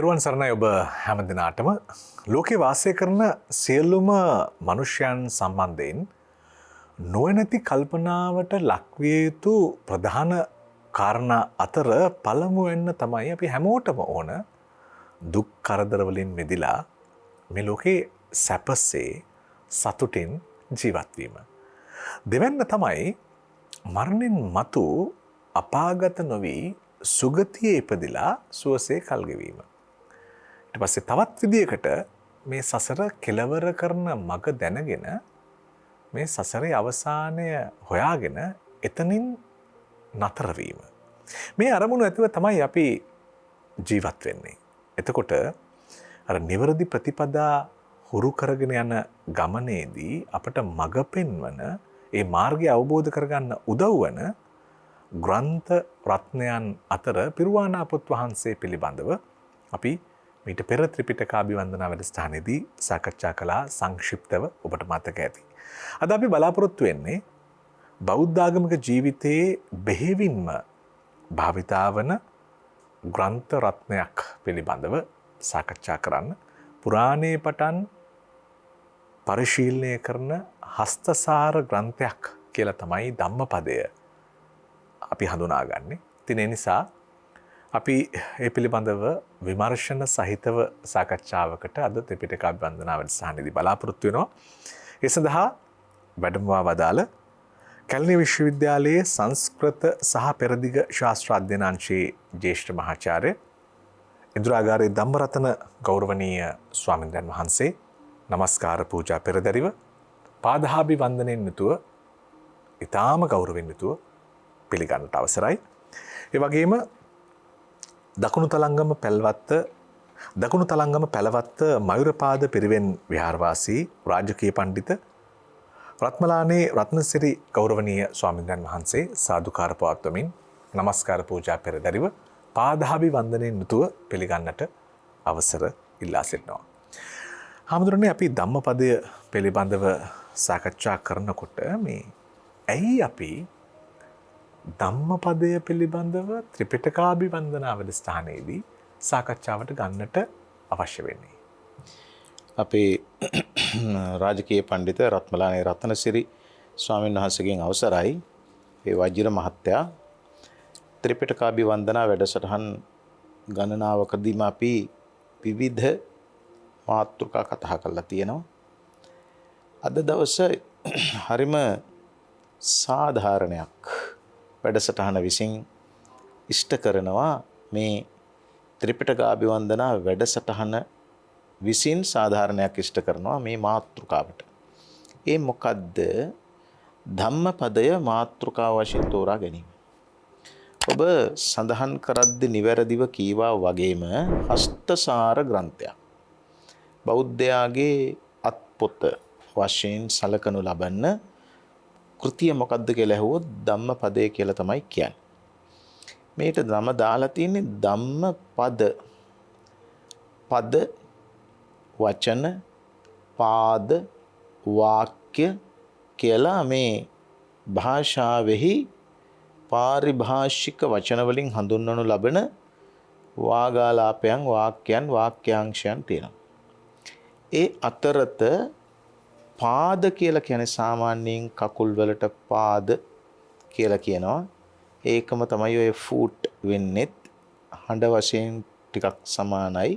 තෙරුවන් සරණයි ඔබ හැම දිනාටම. ලෝකේ වාසය කරන සියලුම මනුෂ්‍යයන් සම්බන්ධයෙන් නොනැති කල්පනාවට ලක්විය යුතු ප්‍රධාන කාරණා අතර පළමු වෙන්න තමයි අපි හැමෝටම ඕන දුක් කරදර වලින් මිදලා මේ ලෝකේ සැපසේ සතුටින් ජීවත් වීම. දෙවැන්න තමයි මරණින් මතු අපාගත නොවි සුගතියේ ඉපදිලා සුවසේ කල් ගෙවීම. ඊට පස්සේ තවත් විදියකට මේ සසර කෙලවර කරන මඟ දැනගෙන මේ සසරේ අවසානය හොයාගෙන එතනින් නතර වීම. මේ අරමුණු ඇතුව තමයි අපි ජීවත් වෙන්නේ. එතකොට අර නිවැරදි ප්‍රතිපදා හුරු කරගෙන යන ගමනේදී අපට මඟ පෙන්වන ඒ මාර්ගය අවබෝධ කරගන්න උදව් වන ග්‍රන්ථ රත්නයන් අතර පිරුවානා පොත් වහන්සේ පිළිබඳව අපි මීට පෙර ත්‍රිපිටකාභිවන්දනා වැඩසටහනේදී සාකච්ඡා කළා සංක්ෂිප්තව ඔබට මතක ඇති. අද අපි බලාපොරොත්තු වෙන්නේ බෞද්ධාගමික ජීවිතයේ බෙහෙවින්ම භාවිතා වන ග්‍රන්ථ රත්නයක් පිළිබඳව සාකච්ඡා කරන්න. පුරාණයේ පටන් පරිශීලනය කරන හස්තසාර ග්‍රන්ථයක් කියලා තමයි ධම්මපදය අපි හඳුනාගන්නේ. ඉතින් ඒ නිසා අපි ඒ පිළිබඳව විමර්ශන සහිතව සාකච්ඡාවකට අද ත්‍රිපිටකාභිවන්දනා වැඩසටහනේදී බලාපොරොත්තු වෙනවා. ඒ සඳහා වැඩමවා වදාළ කැලණි විශ්වවිද්‍යාලයේ සංස්කෘත සහ පෙරදිග ශාස්ත්‍ර අධ්‍යනාංශයේ ජ්‍යෙෂ්ඨ මහාචාර්ය ඉන්ද්‍රාගාරේ ධම්මරතන ගෞරවනීය ස්වාමීන් වහන්සේ නමස්කාර පූජා පෙරදරිව පාදාභිවන්දනෙන් යුතුව ඊටාම ගෞරවයෙන් යුතුව පිළිගන්නට අවසරයි. ඒ වගේම දකුණු තලංගම පැලවත්ත මයුරපාද පිරිවෙන් විහාරවාසී රාජකීය පඬිත රත්මලානේ රත්නසිරි ගෞරවනීය ස්වාමීන් වහන්සේ සාදුකාර පවත්වමින් නමස්කාර පූජා පෙරදරිව පාදාභිවන්දනෙන් යුතුව පිළිගන්නට අවසර ඉල්ලා සිටිනවා. හාමුදුරනේ අපි ධම්මපදය පිළිබඳව සාකච්ඡා කරනකොට මේ ඇයි අපි ධම්මපදය පිළිබඳව ත්‍රිපිටකාභිවන්දනා වැඩසටහනේදී සාකච්ඡාවට ගන්නට අවශ්‍ය වෙන්නේ? අපේ රාජකීය පඬිත රත්මලානේ රත්නසිරි ස්වාමීන් වහන්සේගෙන් අවසරයි ඒ වජිර මහත්තයා ත්‍රිපිටකාභිවන්දනා වැඩසටහන් ගණනාවකදීම අපි විවිධ මාතෘකා කතා කරලා තියෙනවා. අද දවසේ හරිම සාධාරණයක් වැඩසටහන විසින් ඉෂ්ට කරනවා. මේ ත්‍රිපිටකාභිවන්දනා වැඩසටහන විසින් සාධාරණයක් ඉෂ්ට කරනවා මේ මාතෘකාවට. ඒ මොකද්ද? ධම්මපදය මාතෘකාව වශයෙන් තෝරා ගැනීම. ඔබ සඳහන් කරද්දී නිවැරදිව කීවා වගේම හස්තසාර ග්‍රන්ථයක්. බෞද්ධයාගේ අත්පොත වශයෙන් සලකනු ලබන කෘතිය මොකද්ද කියලා ඇහුවොත් ධම්මපදය කියලා තමයි කියන්නේ. මේකට නම දාලා තියෙන්නේ ධම්මපද. පද වචන පාද වාක්‍ය කියලා මේ භාෂාවෙහි පාරිභාෂික වචන වලින් හඳුන්වනු ලබන වාගාලාපයන් වාක්‍යයන් වාක්‍යාංශයන් තියෙනවා. ඒ අතරත පාද කියලා කියන්නේ සාමාන්‍යයෙන් කකුල් වලට පාද කියලා කියනවා. ඒකම තමයි ඔය ෆූට් වෙන්නේත් හඬ වශයෙන් ටිකක් සමානයි.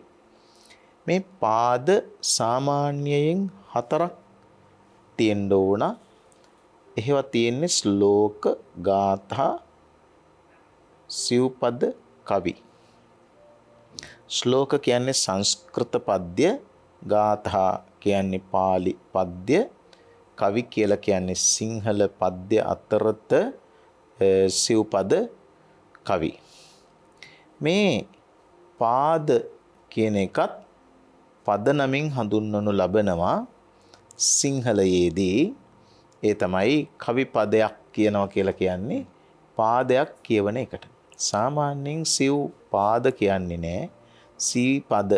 මේ පාද සාමාන්‍යයෙන් 4ක් තියෙන්න ඕන. එහෙවා තියෙන්නේ ශ්ලෝක, ගාථා, සිව්පද, කවි. ශ්ලෝක කියන්නේ සංස්කෘත පද්‍ය, ගාථා කියන්නේ පාලි පද්‍ය, කවි කියලා කියන්නේ සිංහල පද්‍ය අතරත සිව්පද කවි. මේ පාද කියන එකත් පද නමින් හඳුන්වනු ලබනවා සිංහලයේදී. ඒ තමයි කවි පදයක් කියනවා කියලා කියන්නේ පාදයක් කියවන එකට. සාමාන්‍යයෙන් සිව් පාද කියන්නේ නෑ. සීපද,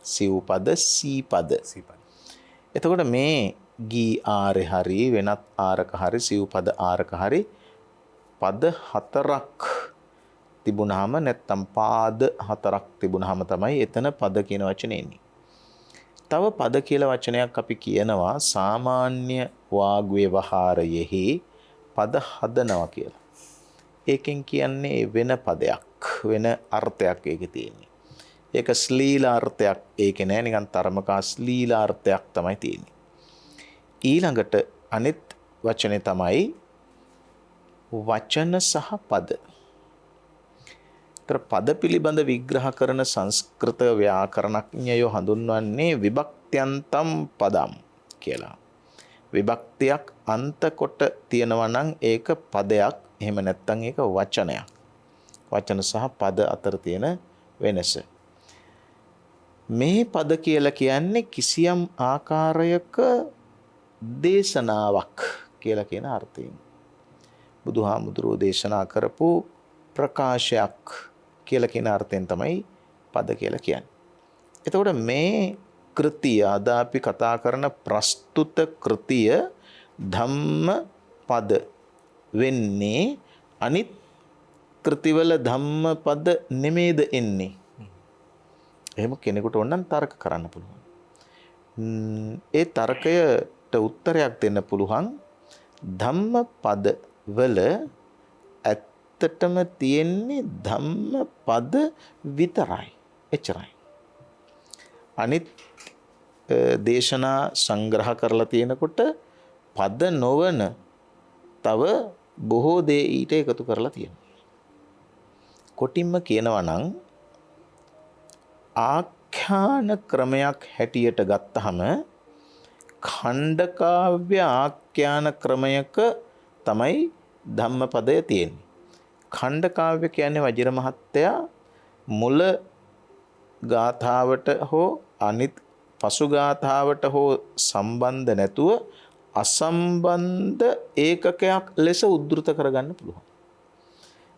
සිව්පද, සීපද. එතකොට මේ ගී ආරේ හරි වෙනත් ආරක හරි සිව්පද ආරක හරි පද 4ක් තිබුණාම නැත්තම් පාද 4ක් තිබුණාම තමයි එතන පද කියන වචනේ එන්නේ. තව පද කියලා වචනයක් අපි කියනවා සාමාන්‍ය වාග් ව්‍යවහාරයෙහි පද හදනවා කියලා. ඒකෙන් කියන්නේ වෙන පදයක්, වෙන අර්ථයක් ඒකේ තියෙන්නේ. ඒක ශ්ලීලාර්ථයක් ඒකේ නෑ, නිකන් තරමකා ශ්ලීලාර්ථයක් තමයි තියෙන්නේ. ඊළඟට අනිත් වචනේ තමයි වචන සහ පද. පද පිළිබඳ විග්‍රහ කරන සංස්කෘත ව්‍යාකරණඥයෝ හඳුන්වන්නේ විභක්ත්‍යන්තම් පදම් කියලා. විභක්තියක් අන්ත කොට තියෙනවා නම් ඒක පදයක්, එහෙම නැත්නම් ඒක වචනයක්. වචන සහ පද අතර තියෙන වෙනස. මේ පද කියලා කියන්නේ කිසියම් ආකාරයක දේශනාවක් කියලා කියන අර්ථයෙන්. බුදුහාමුදුරුවෝ දේශනා කරපු ප්‍රකාශයක් කියලා කියන අර්ථයෙන් තමයි පද කියලා කියන්නේ. එතකොට මේ කෘතිය, අද අපි කතා කරන ප්‍රස්තුත කෘතිය ධම්ම පද වෙන්නේ අනිත් කෘතිවල ධම්ම පද නෙමේද එන්නේ? එහෙම කෙනෙකුට ඕනනම් තර්ක කරන්න පුළුවන්. ඒ තර්කයට උත්තරයක් දෙන්න පුළුවන්. ධම්ම පද වල ඇත්තටම තියෙන්නේ ධම්ම පද විතරයි. එච්චරයි. අනිත් දේශනා සංග්‍රහ කරලා තියෙනකොට පද නොවන තව බොහෝ දේ ඊට එකතු කරලා තියෙනවා. කොටින්ම කියනවා නම් ආඛ්‍යාන ක්‍රමයක් හැටියට ගත්තහම ඛණ්ඩකාව්‍ය ආඛ්‍යාන ක්‍රමයක තමයි ධම්මපදය තියෙන්නේ. ඛණ්ඩකාව්‍ය කියන්නේ වජිර මහත්තයා මුල ගාථාවට හෝ අනිත් පසු ගාථාවට හෝ සම්බන්ධ නැතුව අසම්බන්ධ ඒකකයක් ලෙස උද්දෘත කරගන්න පුළුවන්.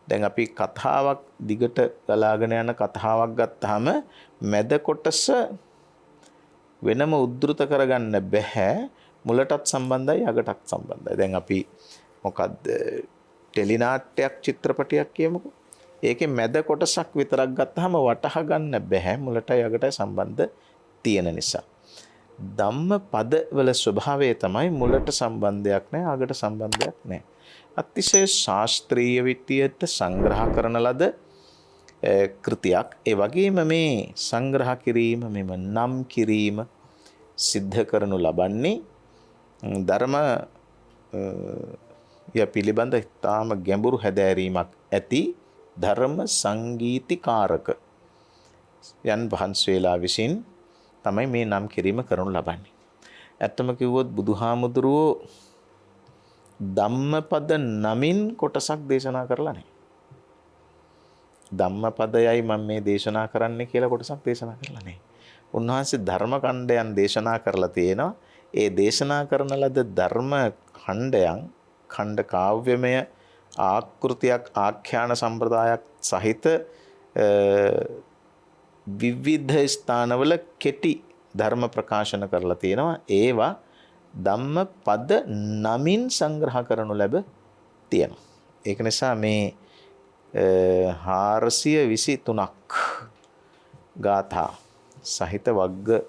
දැන් අපි කතාවක් දිගට ගලාගෙන යන කතාවක් ගත්තාම මැද කොටස වෙනම උද්දෘත කරගන්න බෑ. මුලටත් සම්බන්ධයි අගටත් සම්බන්ධයි. දැන් අපි මොකද්ද ටෙලි නාට්‍යයක් චිත්‍රපටයක් කියමුකෝ. ඒකේ මැද කොටසක් විතරක් ගත්තාම වටහා ගන්න බෑ මුලටයි අගටයි සම්බන්ධ තියෙන නිසා. ධම්ම පද වල ස්වභාවය තමයි මුලට සම්බන්ධයක් නැහැ අගට සම්බන්ධයක් නැහැ. අතිශය ශාස්ත්‍රීය විද්‍යාවට සංග්‍රහ කරන ලද කෘතියක්. ඒ වගේම මේ සංග්‍රහ කිරීම මෙම නම් කිරීම සිද්ධ කරනු ලබන්නේ ධර්ම පිළිබඳ ඉතාම ගැඹුරු හැදෑරීමක් ඇති ධර්ම සංගීතිකාරක යන් වහන්සේලා විසින් තමයි මේ නම් කිරීම කරනු ලබන්නේ. ඇත්තම කිව්වොත් බුදුහාමුදුරුවෝ ධම්මපද නමින් කොටසක් දේශනා කරලා නැහැ. ධම්මපදයයි මම මේ දේශනා කරන්න කියලා කොටසක් දේශනා කරලා නැහැ. උන්වහන්සේ ධර්ම ඛණ්ඩයන් දේශනා කරලා තියෙනවා. ඒ දේශනා කරන ලද ධර්ම ඛණ්ඩයන් ඛණ්ඩ කාව්‍යමය ආකෘතියක් ආඛ්‍යාන සම්ප්‍රදායක් සහිත විවිධ ස්ථානවල කෙටි ධර්ම ප්‍රකාශන කරලා තියෙනවා. ඒවා ධම්ම පද නමින් සංග්‍රහ කරනු ලැබ තියෙනවා. ඒක නිසා මේ 423ක් ගාථා සහිත වග්ග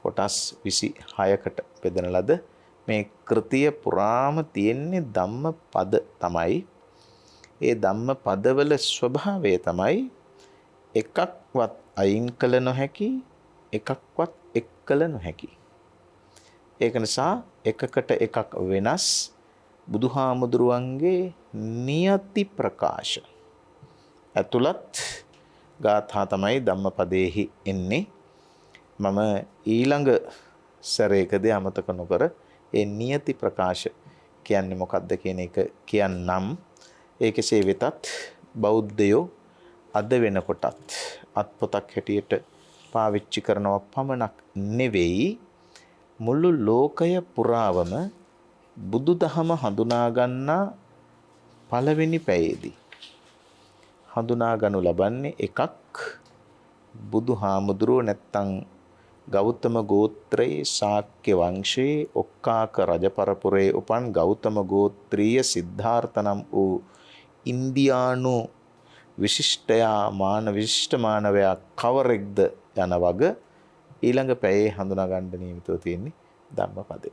කොටස් 26කට බෙදන ලද මේ කෘතිය පුරාම තියෙන්නේ ධම්ම පද තමයි. ඒ ධම්ම පදවල ස්වභාවය තමයි එකක්වත් අයින් කළ නොහැකි, එකක්වත් එක් කළ නොහැකි. ඒක නිසා එකකට එකක් වෙනස් බුදුහාමුදුරුවන්ගේ නියති ප්‍රකාශ ඇතුළත් ගාථා තමයි ධම්මපදයේහි එන්නේ. මම ඊළඟ සැරේකදී අමතක නොකර ඒ නියති ප්‍රකාශ කියන්නේ මොකක්ද කියන එක කියන්නම්. ඒ කෙසේ වෙතත් බෞද්ධයෝ අද වෙනකොටත් අත්පොතක් හැටියට පාවිච්චි කරනව පමණක් නෙවෙයි, මුළු ලෝකය පුරාවම බුදුදහම හඳුනා ගන්නා පළවෙනි පැයේදී හඳුනා ගනු ලබන්නේ එකක් බුදුහාමුදුරුවෝ නැත්තම් ගෞතම ගෝත්‍රයේ ශාක්‍ය වංශයේ ඔක්කාක රජ පරපුරේ උපන් ගෞතම ගෝත්‍රීය සිද්ධාර්ථ නම් වූ ඉන්දියානු විශිෂ්ටයා විශිෂ්ට මානවයා කවරෙක්ද යන වග ඊළඟ පැයේ හඳුනා ගන්න නියමිතව තියෙන්නේ ධම්මපදය.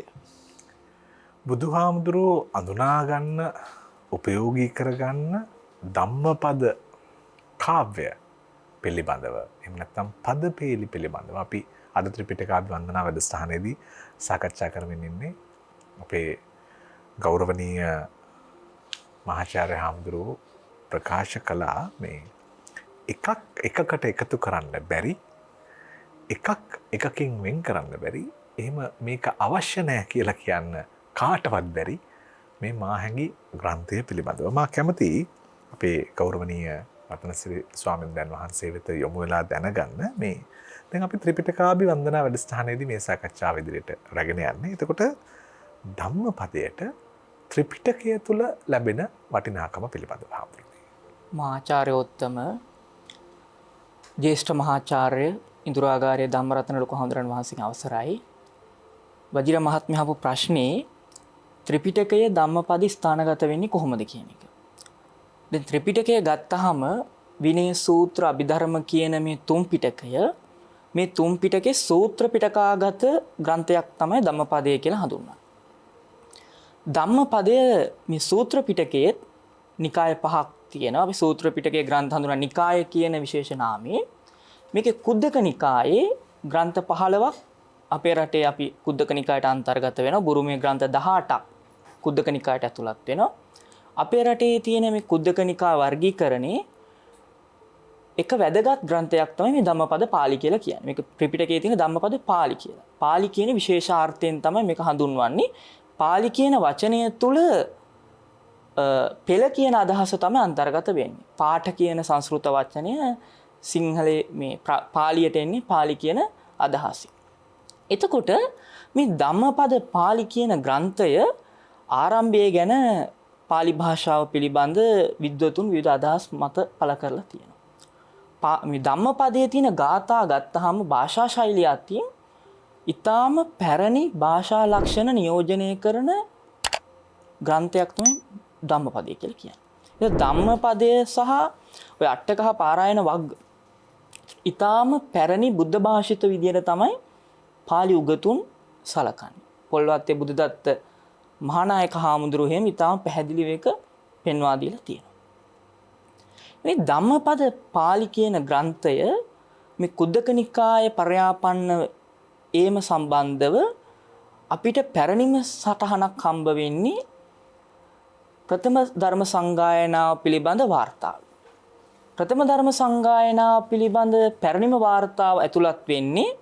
බුදුහාමුදුරුවෝ අඳුනාගන්න උපයෝගී කරගන්න ධම්මපද කාව්‍ය පිළිබඳව එහෙම නැත්නම් පද පේලි පිළිබඳව අපි අද ත්‍රිපිටකාභිවන්දනා වැඩසටහනේදී සාකච්ඡා කරමින් ඉන්නේ. අපේ ගෞරවනීය මහාචාර්ය හාමුදුරුවෝ ප්‍රකාශ කළා මේ එකකට එකතු කරන්න බැරි එකක් එකකින් වෙන් කරන්න බැරි එහෙම මේක අවශ්‍ය නැහැ කියලා කියන්න කාටවත් බැරි මේ මාහැඟි ග්‍රන්ථය පිළිබඳව මා කැමතියි අපේ ගෞරවනීය රත්නසිරි ස්වාමීන් වහන්සේ වෙත යොමු වෙලා දැනගන්න මේ දැන් අපි ත්‍රිපිටකාභිවන්දනා වැඩසටහනේදී මේ සාකච්ඡාව ඉදිරියට රැගෙන යන්නේ. එතකොට ධම්මපදයට ත්‍රිපිටකය තුල ලැබෙන වටිනාකම පිළිබඳව හඳුන්වන්නේ. මහාචාර්යෝත්තම ජ්‍යෙෂ්ඨ මහාචාර්ය ඉන්දුරාගාරයේ ධම්මරත්න ලොකු හඳුරන් වහන්සේගේ අවසරයි. වජිර මහත්මයා අහපු ප්‍රශ්නේ ත්‍රිපිටකයේ ධම්මපද ස්ථානගත වෙන්නේ කොහොමද කියන එක. දැන් ත්‍රිපිටකය ගත්තාම විනය සූත්‍ර අභිධර්ම කියන මේ තුන් පිටකය මේ තුන් පිටකේ සූත්‍ර පිටකාගත ග්‍රන්ථයක් තමයි ධම්මපදය කියලා හඳුන්වන්නේ. ධම්මපදය මේ සූත්‍ර පිටකයේ නිකාය පහක් තියෙනවා. අපි සූත්‍ර පිටකයේ ග්‍රන්ථ හඳුනන නිකාය කියන විශේෂ නාමයෙන් මේකේ කුද්දක නිකායේ ග්‍රන්ථ 15ක් අපේ රටේ අපි කුද්දක නිකායට අන්තර්ගත වෙනවා. බුරුමේ ග්‍රන්ථ 18ක් කුද්දක නිකායට ඇතුළත් වෙනවා. අපේ රටේ තියෙන මේ කුද්දක නිකා වර්ගීකරණේ එක වැදගත් ග්‍රන්ථයක් තමයි මේ ධම්මපද පාළි කියලා කියන්නේ. මේක ත්‍රිපිටකයේ තියෙන ධම්මපද පාළි කියලා. පාළි කියන විශේෂාර්ථයෙන් තමයි මේක හඳුන්වන්නේ. පාළි කියන වචනය තුල පෙළ කියන අදහස තමයි අන්තර්ගත වෙන්නේ. පාඨ කියන සංස්කෘත වචනය සිංහලේ මේ පාලියට එන්නේ පාළි කියන අදහසින්. එතකොට මේ ධම්මපද පාළි කියන ග්‍රන්ථය ආරම්භය ගැන පාලි භාෂාව පිළිබඳ විද්වතුන් විවිධ අදහස් මත පළ කරලා තියෙනවා. මේ ධම්මපදයේ තියෙන ගාථා ගත්තාම භාෂා ශෛලිය අතින් ඊටාම පැරණි භාෂා ලක්ෂණ නියෝජනය කරන ග්‍රන්ථයක් තමයි ධම්මපදය කියලා කියන්නේ. ඒ ධම්මපදය සහ ඔය අට්ඨකහ පාරායන වග්ග ඊටාම පැරණි බුද්ධ භාෂිත විදියට තමයි පාලි උගතුන් සලකන්නේ. පොල්වත්තේ බුදුදත්ත මහානායක හාමුදුරුවෝ එහෙම ඊටාම පැහැදිලිව එක පෙන්වා දීලා තියෙනවා. මේ ධම්මපද පාලි කියන ග්‍රන්ථය මේ කුද්දක නිකායේ පර්යාපන්න ඒම සම්බන්ධව අපිට පැරණිම සටහනක් හම්බ වෙන්නේ ප්‍රථම ධර්ම සංගායනාව පිළිබඳ වාර්තාව. ප්‍රථම ධර්ම සංගායනාව පිළිබඳ පැරණිම වාර්තාව ඇතුළත් වෙන්නේ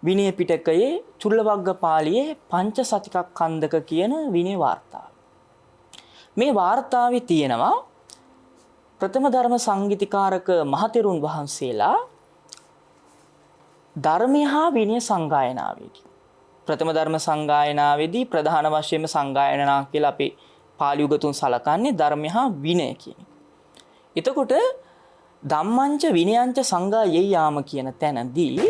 විනය පිටකයේ චුල්ලවග්ග පාළියේ පංච සතිකක් කන්දක කියන විනය වාර්තාව. මේ වාර්තාවේ තියෙනවා ප්‍රථම ධර්ම සංගීතිකාරක මහතෙරුන් වහන්සේලා ධර්මය හා විනය සංගායනාවේදී ප්‍රථම ධර්ම සංගායනාවේදී ප්‍රධාන වශයෙන්ම සංගායනා කියලා අපි පාලි උගතුන් සලකන්නේ ධර්මය හා විනය කියන එක. එතකොට ධම්මංච විනයංච සංගායේයාම කියන තැනදී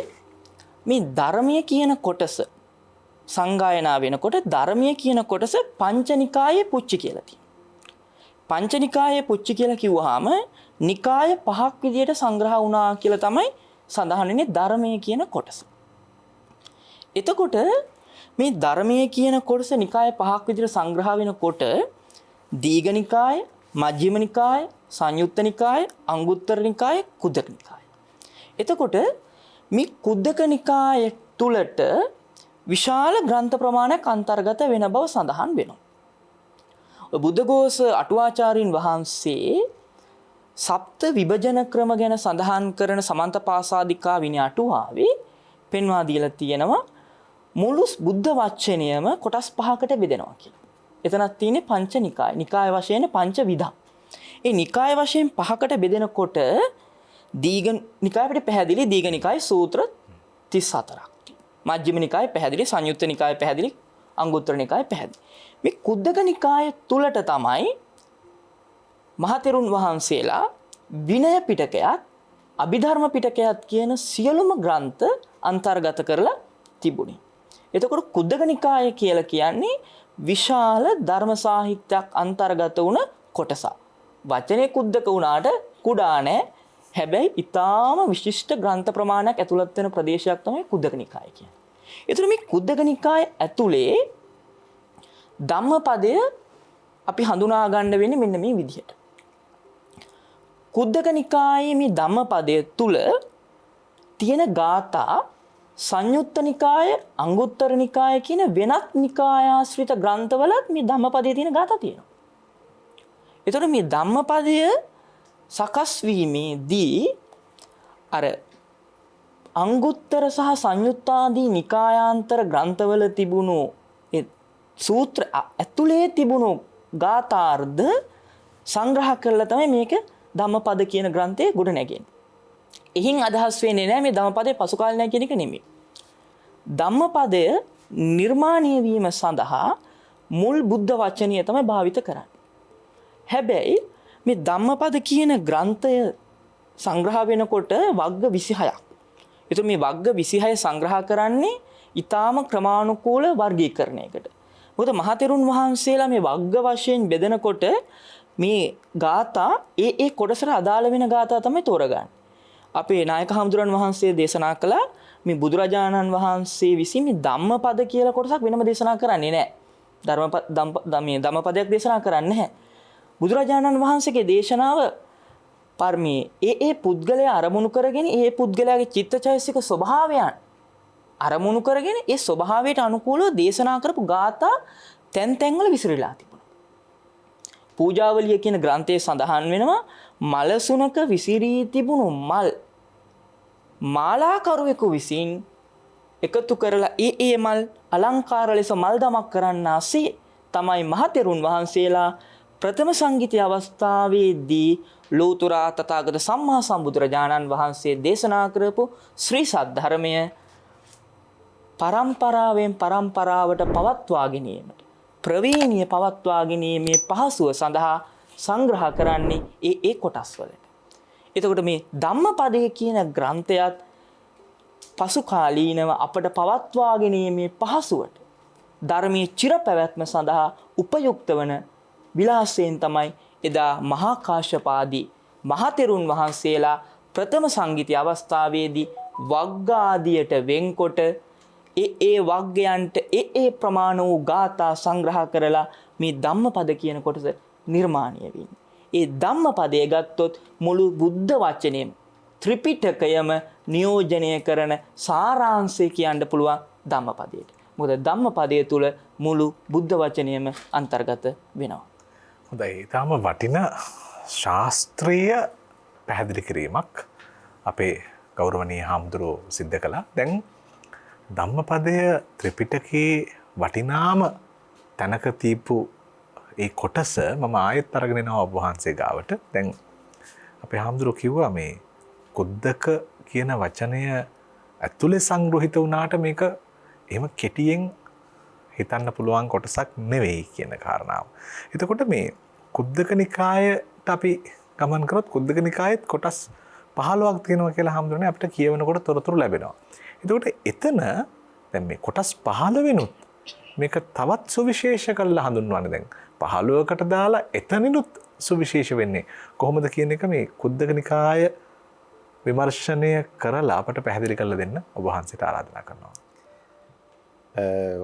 මේ ධර්මය කියන කොටස සංගායනා වෙනකොට ධර්මය කියන කොටස පංචනිකායේ පුච්චි කියලා තියෙනවා. පංචනිකායේ පුච්චි කියලා කිව්වහම නිකාය පහක් විදියට සංග්‍රහ වුණා කියලා තමයි සඳහන් වෙන්නේ ධර්මය කියන කොටස. එතකොට මේ ධර්මය කියන කොටස නිකාය පහක් විදියට සංග්‍රහ වෙනකොට දීඝ නිකාය, මජ්ක්‍ධිම නිකාය, සංයුත්ත නිකාය, අංගුත්තර නිකාය, කුද්දක නිකාය. එතකොට මේ කුද්දක නිකාය තුලට විශාල ග්‍රන්ථ ප්‍රමාණයක් අන්තර්ගත වෙන බව සඳහන් වෙනවා. බුද්ධඝෝෂ අටුවාචාර්යින් වහන්සේ සප්ත විභජන ක්‍රම ගැන සඳහන් කරන සමන්තපාසාදිකා විනය අටුවාවේ පෙන්වා දීලා තියෙනවා මුළු බුද්ධ වචනයම කොටස් පහකට බෙදෙනවා කියලා. එතනක් තියෙන්නේ පංච නිකාය. නිකාය වශයෙන් පංච විධම්. ඒ නිකාය වශයෙන් පහකට බෙදෙනකොට දීඝ නිකායට පැහැදිලි දීඝ නිකායේ සූත්‍ර 34ක්. මජ්ක්‍ධිම නිකායේ පැහැදිලි, සංයුත්ත නිකායේ පැහැදිලි, අංගුත්තර නිකායේ පැහැදිලි. මේ කුද්දක නිකාය තුලට තමයි මහතෙරුන් වහන්සේලා විනය පිටකයත් අභිධර්ම පිටකයත් කියන සියලුම ග්‍රන්ථ අන්තර්ගත කරලා තිබුණේ. එතකොට කුද්දක නිකාය කියලා කියන්නේ විශාල ධර්ම සාහිත්‍යයක් අන්තර්ගත වුණ කොටසක්. වචනේ කුද්දක වුණාට කුඩා නෑ. හැබැයි ඊටාම විශිෂ්ට ග්‍රන්ථ ප්‍රමාණයක් ඇතුළත් වෙන ප්‍රදේශයක් තමයි කුද්දක නිකාය කියන්නේ. ඒතර මේ කුද්දක නිකාය ඇතුලේ ධම්මපදය අපි හඳුනා ගන්න වෙන්නේ මෙන්න මේ විදිහට. කුද්දක නිකායේ මේ ධම්මපදය තුල තියෙන ගාථා සංයුත්ත නිකාය, අංගුත්තර නිකාය කියන වෙනත් නිකායාශ්‍රිත ග්‍රන්ථවලත් මේ ධම්මපදයේ තියෙන ගාථා තියෙනවා. ඒතකොට මේ ධම්මපදය සකස් වීමේදී අර අංගුත්තර සහ සංයුත්තාදී නිකායාන්තර ග්‍රන්ථවල තිබුණු ඒ සූත්‍ර ඇතුලේ තිබුණු ගාථාර්ධ සංග්‍රහ කරලා තමයි මේක ධම්මපද කියන ග්‍රන්ථය ගොඩ නැගෙන්නේ. එහින් අදහස් වෙන්නේ නැහැ මේ ධම්මපදයේ පසු කාලීනයි කියන එක නෙමෙයි. ධම්මපදය නිර්මාණය වීම සඳහා මුල් බුද්ධ වචනය තමයි භාවිත කරන්නේ. හැබැයි මේ ධම්මපද කියන ග්‍රන්ථය සංග්‍රහ වෙනකොට වග්ග 26ක්. ඒතර මේ වග්ග 26 සංග්‍රහ කරන්නේ ඊටාම ක්‍රමානුකූල වර්ගීකරණයකට. මොකද මහතෙරුන් වහන්සේලා මේ වග්ග වශයෙන් බෙදනකොට මේ ගාථා ඒ කොටසට අදාළ වෙන ගාථා තමයි තෝරගන්නේ. අපේ නායක හඳුරන් වහන්සේ දේශනා කළා මේ බුදුරජාණන් වහන්සේ විසින් මේ ධම්මපද කියලා කොටසක් වෙනම දේශනා කරන්නේ නැහැ. ධම්මපදයක් දේශනා කරන්නේ නැහැ. බුදුරජාණන් වහන්සේගේ දේශනාව පර්මී ඒ පුද්ගලයා අරමුණු කරගෙන ඒ පුද්ගලයාගේ චිත්තචෛතසික ස්වභාවයන් අරමුණු කරගෙන ඒ ස්වභාවයට අනුකූලව දේශනා කරපු ගාථා තැන් තැන්වල විසිරීලා තිබුණා. පූජාවලිය කියන ග්‍රන්ථයේ සඳහන් වෙනවා මලසුනක විසිරී තිබුණු මල් මාලාකරුවෙකු විසින් එකතු කරලා ඒ මල් අලංකාර ලෙස මල් දමක් කරන්නාසේ තමයි මහතෙරුන් වහන්සේලා ප්‍රථම සංගීතය අවස්ථාවේදී ලෝතුරා තථාගත සම්මා සම්බුදුරජාණන් වහන්සේ දේශනා කරපු ශ්‍රී සද්ධර්මය පරම්පරාවෙන් පරම්පරාවට පවත්වා ගැනීමට ප්‍රවේණිය පවත්වා ගැනීමේ පහසුව සඳහා සංග්‍රහ කරන්නේ ඒ කොටස් වලට. එතකොට මේ ධම්මපදයේ කියන ග්‍රන්ථයත් පසු කාලීනව අපට පවත්වා ගැනීමේ පහසුවට ධර්මයේ චිරපැවැත්ම සඳහා උපයුක්ත වන විලාසයෙන් තමයි එදා මහා කාශ්‍යපාදී මහතෙරුන් වහන්සේලා ප්‍රථම සංගීතය අවස්ථාවේදී වග්ගාදියට වෙන්කොට ඒ වග්ගයන්ට ඒ ප්‍රමාණ වූ ගාථා සංග්‍රහ කරලා මේ ධම්මපද කියන කොටස නිර්මාණය වෙන්නේ. ඒ ධම්මපදය ගත්තොත් මුළු බුද්ධ වචනයම ත්‍රිපිටකයම නියෝජනය කරන සාරාංශය කියන්න පුළුවන් ධම්මපදයට. මොකද ධම්මපදය තුල මුළු බුද්ධ වචනයම අන්තර්ගත වෙනවා. හොඳයි. ඊටාම වටින ශාස්ත්‍රීය පැහැදිලි කිරීමක් අපේ ගෞරවනීය හාමුදුරුවෝ සිද්ධ කළා. දැන් ධම්මපදය ත්‍රිපිටකයේ වටිනාම තැනක තියපු ඒ කොටස මම ආයෙත් අරගෙන එනවා ඔබ වහන්සේ ගාවට. දැන් අපේ හාමුදුරුවෝ කිව්වා මේ කුද්දක කියන වචනය ඇතුලේ සංග්‍රහිත වුණාට මේක එහෙම කෙටියෙන් හිතන්න පුළුවන් කොටසක් නෙවෙයි කියන කාරණාව. එතකොට මේ කුද්දක නිකායට අපි ගමන් කරොත් කුද්දක නිකායෙත් කොටස් 15ක් තියෙනවා කියලා හම්දුනේ අපිට කියවනකොට තොරතුරු ලැබෙනවා. එතකොට එතන දැන් මේ කොටස් 15 වෙනුත් මේක තවත් සුවිශේෂ කරලා හඳුන්වන්නේ. දැන් 15කට දාලා එතනිනුත් සුවිශේෂ වෙන්නේ කොහොමද කියන එක මේ කුද්දක නිකාය විමර්ශනය කරලා අපට පැහැදිලි කරලා දෙන්න ඔබ වහන්සේට ආරාධනා කරනවා.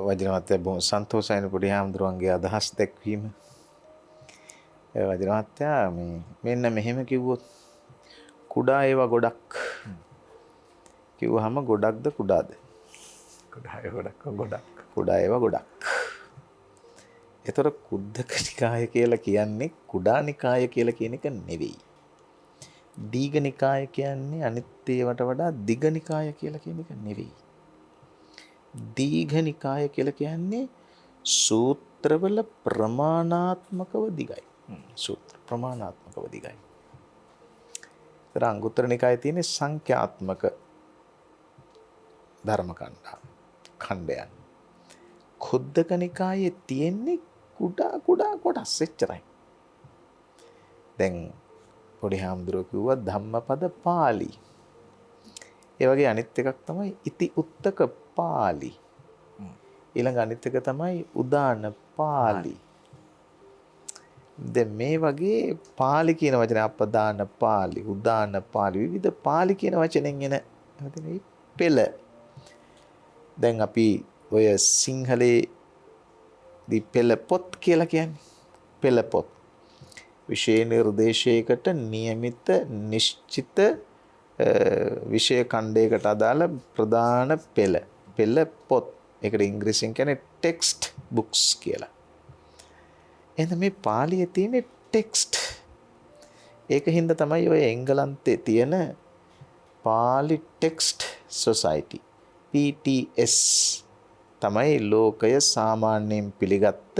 වජිනවත්ය බොහොම සන්තෝෂයින පොඩි හාමුදුරුවන්ගේ අදහස් දැක්වීම. වජිනවත්යා මෙන්න මෙහෙම කිව්වොත් කුඩා ඒවා ගොඩක් කිව්වහම ගොඩක්ද කුඩාද? කුඩා ඒවා ගොඩක්. කුඩා ඒවා ගොඩක්. ඒතර කුද්දක නිකාය කියලා කියන්නේ කුඩා නිකාය කියලා කියන එක නෙවෙයි. දීඝ නිකාය කියන්නේ අනිත් ඒවට වඩා දිඝ නිකාය කියලා කියන එක නෙවෙයි. දීඝ නිකාය කියලා කියන්නේ සූත්‍රවල ප්‍රමාණාත්මකව දිගයි. සූත්‍ර ප්‍රමාණාත්මකව දිගයි. ඒතර අංගුත්තර නිකායේ තියෙන සංඛ්‍යාත්මක ධර්ම ඛණ්ඩයන්. කුද්දක නිකායේ තියෙන්නේ කුඩා කොටස් එච්චරයි. දැන් පොඩි හාමුදුරුවෝ කිව්වා ධම්මපද පාළි. ඒ වගේ අනිත් එකක් තමයි ඉති උත්තක පාළි. ඊළඟ අනිත් එක තමයි උදාන පාළි. දැන් මේ වගේ පාලි කියන වචනේ අපදාන පාලි, උදාන පාලි විවිධ පාලි කියන වචනෙන් එන මේ පෙළ. දැන් අපි ඔය සිංහලේ දී පෙළ පොත් කියලා කියන්නේ. පෙළ පොත්. විශේෂ නිර්දේශයකට નિયમિત නිශ්චිත විෂය ඛණ්ඩයකට අදාළ ප්‍රධාන පෙළ. පෙළ පොත්. ඒකට ඉංග්‍රීසියෙන් කියන්නේ ටෙක්ස්ට් බුක්ස් කියලා. එහෙනම් මේ පාලියේ තියෙන ටෙක්ස්ට්. ඒකින්ද තමයි ඔය එංගලන්තේ තියෙන පාලි ටෙක්ස්ට් සොසයිටි PTS තමයි ලෝකය සාමාන්‍යයෙන් පිළිගත්ත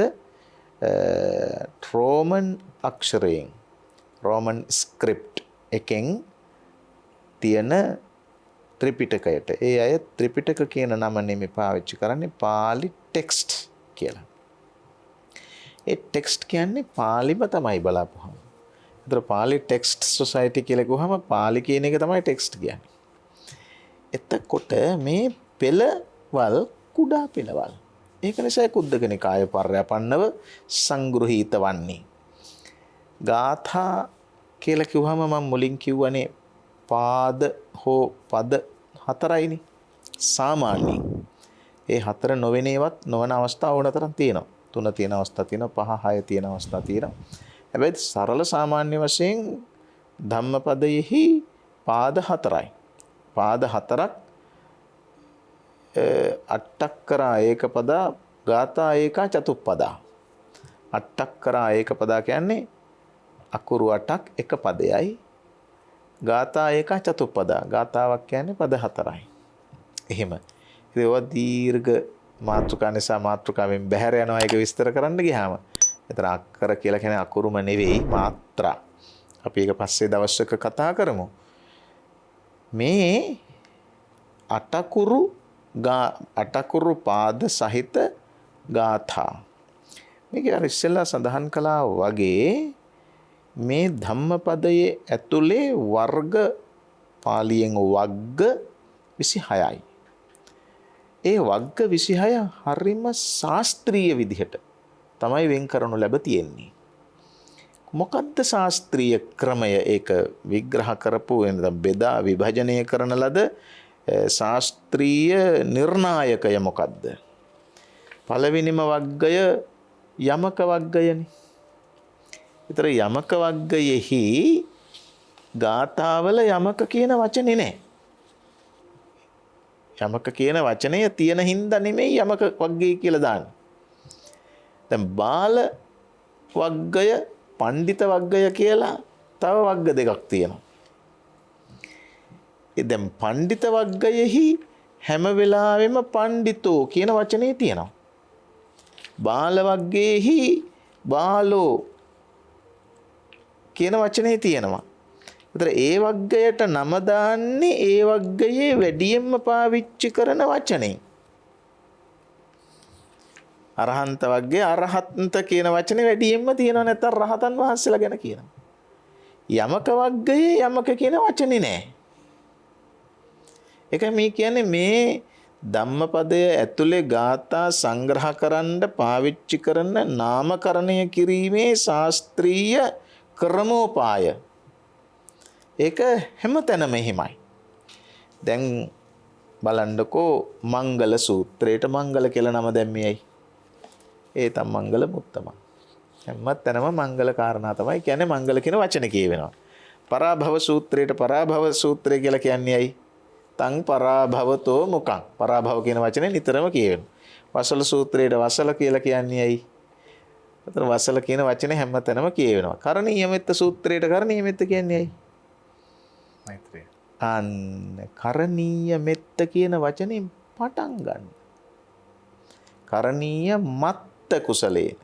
රෝමන් අක්ෂරයෙන් රෝමන් ස්ක්‍රිප්ට් එකෙන් තියෙන ත්‍රිපිටකයට. ඒ අය ත්‍රිපිටක කියන නම නෙමෙයි පාවිච්චි කරන්නේ පාලි ටෙක්ස්ට් කියලා. ඒ ටෙක්ස්ට් කියන්නේ පාලිම තමයි බලාපුවහම. ඒතර පාලි ටෙක්ස්ට් සොසයිටි කියලා කිව්වහම පාලි කියන එක තමයි ටෙක්ස්ට් කියන්නේ. එතකොට මේ පෙළවල් කුඩා පෙළවල්. ඒක නිසා කුද්දක නිකාය පර්යාපන්නව සංග්‍රහීත වන්නේ. ගාථා කියලා කිව්වහම මම මුලින් කිව්වනේ පාද හෝ පද 4යිනේ. සාමාන්‍යයෙන් ඒ 4 නොවෙනේවත් නොවන අවස්ථා ඕනතරම් තියෙනවා. 3 තියෙන අවස්ථා තියෙනවා, 5 6 තියෙන අවස්ථා තියෙනවා. හැබැයි සරල සාමාන්‍ය වශයෙන් ධම්මපදයෙහි පාද 4යි. පාද 4ක් අට්ඨක්කරා ඒකපදා ගාථා ඒකා චතුප්පදා. අට්ඨක්කරා ඒකපදා කියන්නේ අකුරු 8ක් එක පදයයි. ගාථා ඒකා චතුප්පදා. ගාථාවක් කියන්නේ පද 4යි. එහෙම. ඒවා දීර්ඝ මාතෘකා නිසා මාතෘකාවෙන් බැහැර යනවා. ඒක විස්තර කරන්න ගියාම එතන අක්කර කියලා කියන්නේ අකුරුම නෙවෙයි මාත්‍රා. අපි ඒක පස්සේ දවසක කතා කරමු. මේ අටකුරු පාද සහිත ගාථා. මේක අර ඉස්සෙල්ලා සඳහන් කළා වගේ මේ ධම්මපදයේ ඇතුලේ වර්ග පාලියෙන් වග්ග 26යි. ඒ වග්ග 26 හරිම ශාස්ත්‍රීය විදිහට තමයි වෙන් කරනු ලැබ තියෙන්නේ. මොකද්ද ශාස්ත්‍රීය ක්‍රමය? ඒක විග්‍රහ කරපු එනනම් බෙදා විභජනය කරන ලද ශාස්ත්‍රීය නිර්ණායකය මොකද්ද? පළවෙනිම වග්ගය යමක වග්ගයනේ. ඒතර යමක වග්ගයෙහි ගාථාවල යමක කියන වචනේ නැහැ. යමක කියන වචනය තියෙන හින්දා නෙමෙයි යමක වග්ගය කියලා දාන්නේ. දැන් බාල වග්ගය, පණ්ඩිත වග්ගය කියලා තව වග්ග දෙකක් තියෙනවා. දැන් පණ්ඩිත වග්ගයෙහි හැම වෙලාවෙම පණ්ඩිතෝ කියන වචනේ තියෙනවා. බාල වග්ගයේහි බාලෝ කියන වචනේ තියෙනවා. ඒතර ඒ වග්ගයට නම දාන්නේ ඒ වග්ගයේ වැඩියෙන්ම පාවිච්චි කරන වචනේ. අරහන්ත වග්ගයේ අරහන්ත කියන වචනේ වැඩියෙන්ම තියෙනවා. නැත්නම් රහතන් වහන්සේලා ගැන කියනවා. යමක වග්ගයේ යමක කියන වචනේ නැහැ. ඒක මේ කියන්නේ මේ ධම්මපදය ඇතුලේ ගාථා සංග්‍රහ කරන්න පාවිච්චි කරන නාමකරණය කිරීමේ ශාස්ත්‍රීය ක්‍රමෝපාය. ඒක හැමතැනම එහෙමයි. දැන් බලන්නකෝ මංගල සූත්‍රයට මංගල කියලා නම දැම්මේයි. ඒ තම මංගල මුත්තම. හැමතැනම මංගල කාරණා තමයි කියන්නේ මංගල කියන වචනේ කියවෙනවා. පරාභව සූත්‍රයට පරාභව සූත්‍රය කියලා කියන්නේ ඇයි? තං පරාභවතෝ මුකං. පරාභව කියන වචනේ නිතරම කියවෙනවා. වසල සූත්‍රයට වසල කියලා කියන්නේ ඇයි? අතන වසල කියන වචනේ හැමතැනම කියවෙනවා. කරණීය මෙත්ත සූත්‍රයට කරණීය මෙත්ත කියන්නේ ඇයි? මෛත්‍රිය. අන්න කරණීය මෙත්ත කියන වචනේ පටන් ගන්න. කරණීය මත්ත කුසලේ.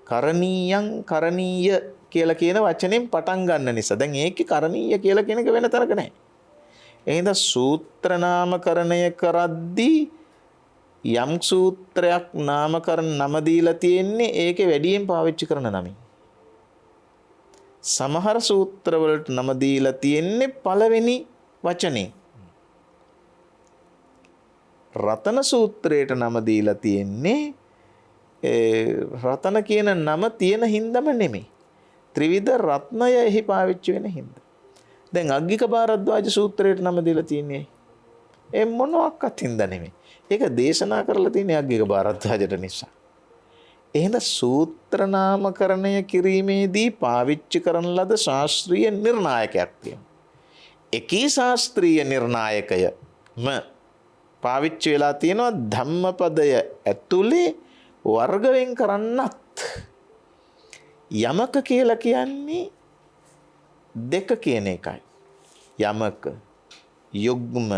කරණීයං කරණීය කියලා කියන වචනෙන් පටන් ගන්න නිසා. දැන් ඒකේ කරණීය කියලා කියන එක වෙන තරක නැහැ. එහෙනම් සූත්‍ර නාමකරණය කරද්දී යම් සූත්‍රයක් නාමකරණ නම දීලා තියෙන්නේ ඒකේ වැඩියෙන් පාවිච්චි කරන නමින්. සමහර සූත්‍ර වලට නම දීලා තියෙන්නේ පළවෙනි වචනේ. රතන සූත්‍රයට නම දීලා තියෙන්නේ රතන කියන නම තියෙන හින්දම නෙමෙයි. ත්‍රිවිධ රත්නය එහි පාවිච්චි වෙන හින්දා. දැන් අග්ගික භාරද්වාජ සූත්‍රයට නම දීලා තියෙන්නේ ඒ මොනවාක්වත් හින්දා නෙමෙයි. ඒක දේශනා කරලා තියෙන්නේ අග්ගික භාරද්වාජට නිසා. එහෙනම් සූත්‍ර නාමකරණය කිරීමේදී පාවිච්චි කරන ලද ශාස්ත්‍රීය නිර්ණායකයක් තියෙනවා. එකී ශාස්ත්‍රීය නිර්ණායකයම පාවිච්චි වෙලා තියෙනවා ධම්මපදය ඇතුලේ වර්ග වෙන් කරන්නත්. යමක කියලා කියන්නේ දෙක කියන එකයි. යමක, යුග්ම,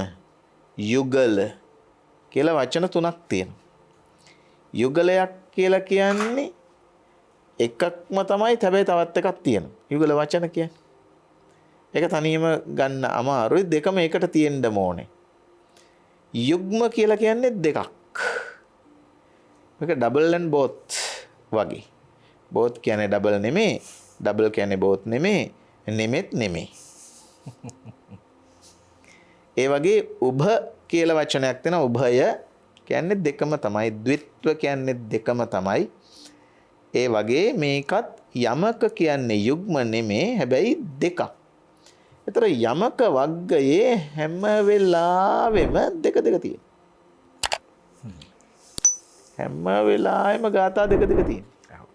යුගල කියලා වචන තුනක් තියෙනවා. යුගලයක් කියලා කියන්නේ එකක්ම තමයි, හැබැයි තවත් එකක් තියෙනවා. යුගල වචන කියන්නේ. ඒක තනියම ගන්න අමාරුයි, දෙකම එකට තියෙන්න ඕනේ. යුග්ම කියලා කියන්නේ දෙකක්. මේක ඩබල් ඇන්ඩ් බෝත් වගේ. බෝත් කියන්නේ ඩබල් නෙමෙයි, ඩබල් කියන්නේ බෝත් නෙමෙයි, නෙමෙත් නෙමෙයි. ඒ වගේ උභ කියලා වචනයක් තියෙනවා. උභය කියන්නේ දෙකම තමයි, ද්විත්ව කියන්නේ දෙකම තමයි. ඒ වගේ මේකත් යමක කියන්නේ යුග්ම නෙමෙයි, හැබැයි දෙකක්. ඒතර යමක වග්ගයේ හැම වෙලාවෙම දෙක තියෙනවා. හැම වෙලාවෙම ගාථා දෙක තියෙනවා.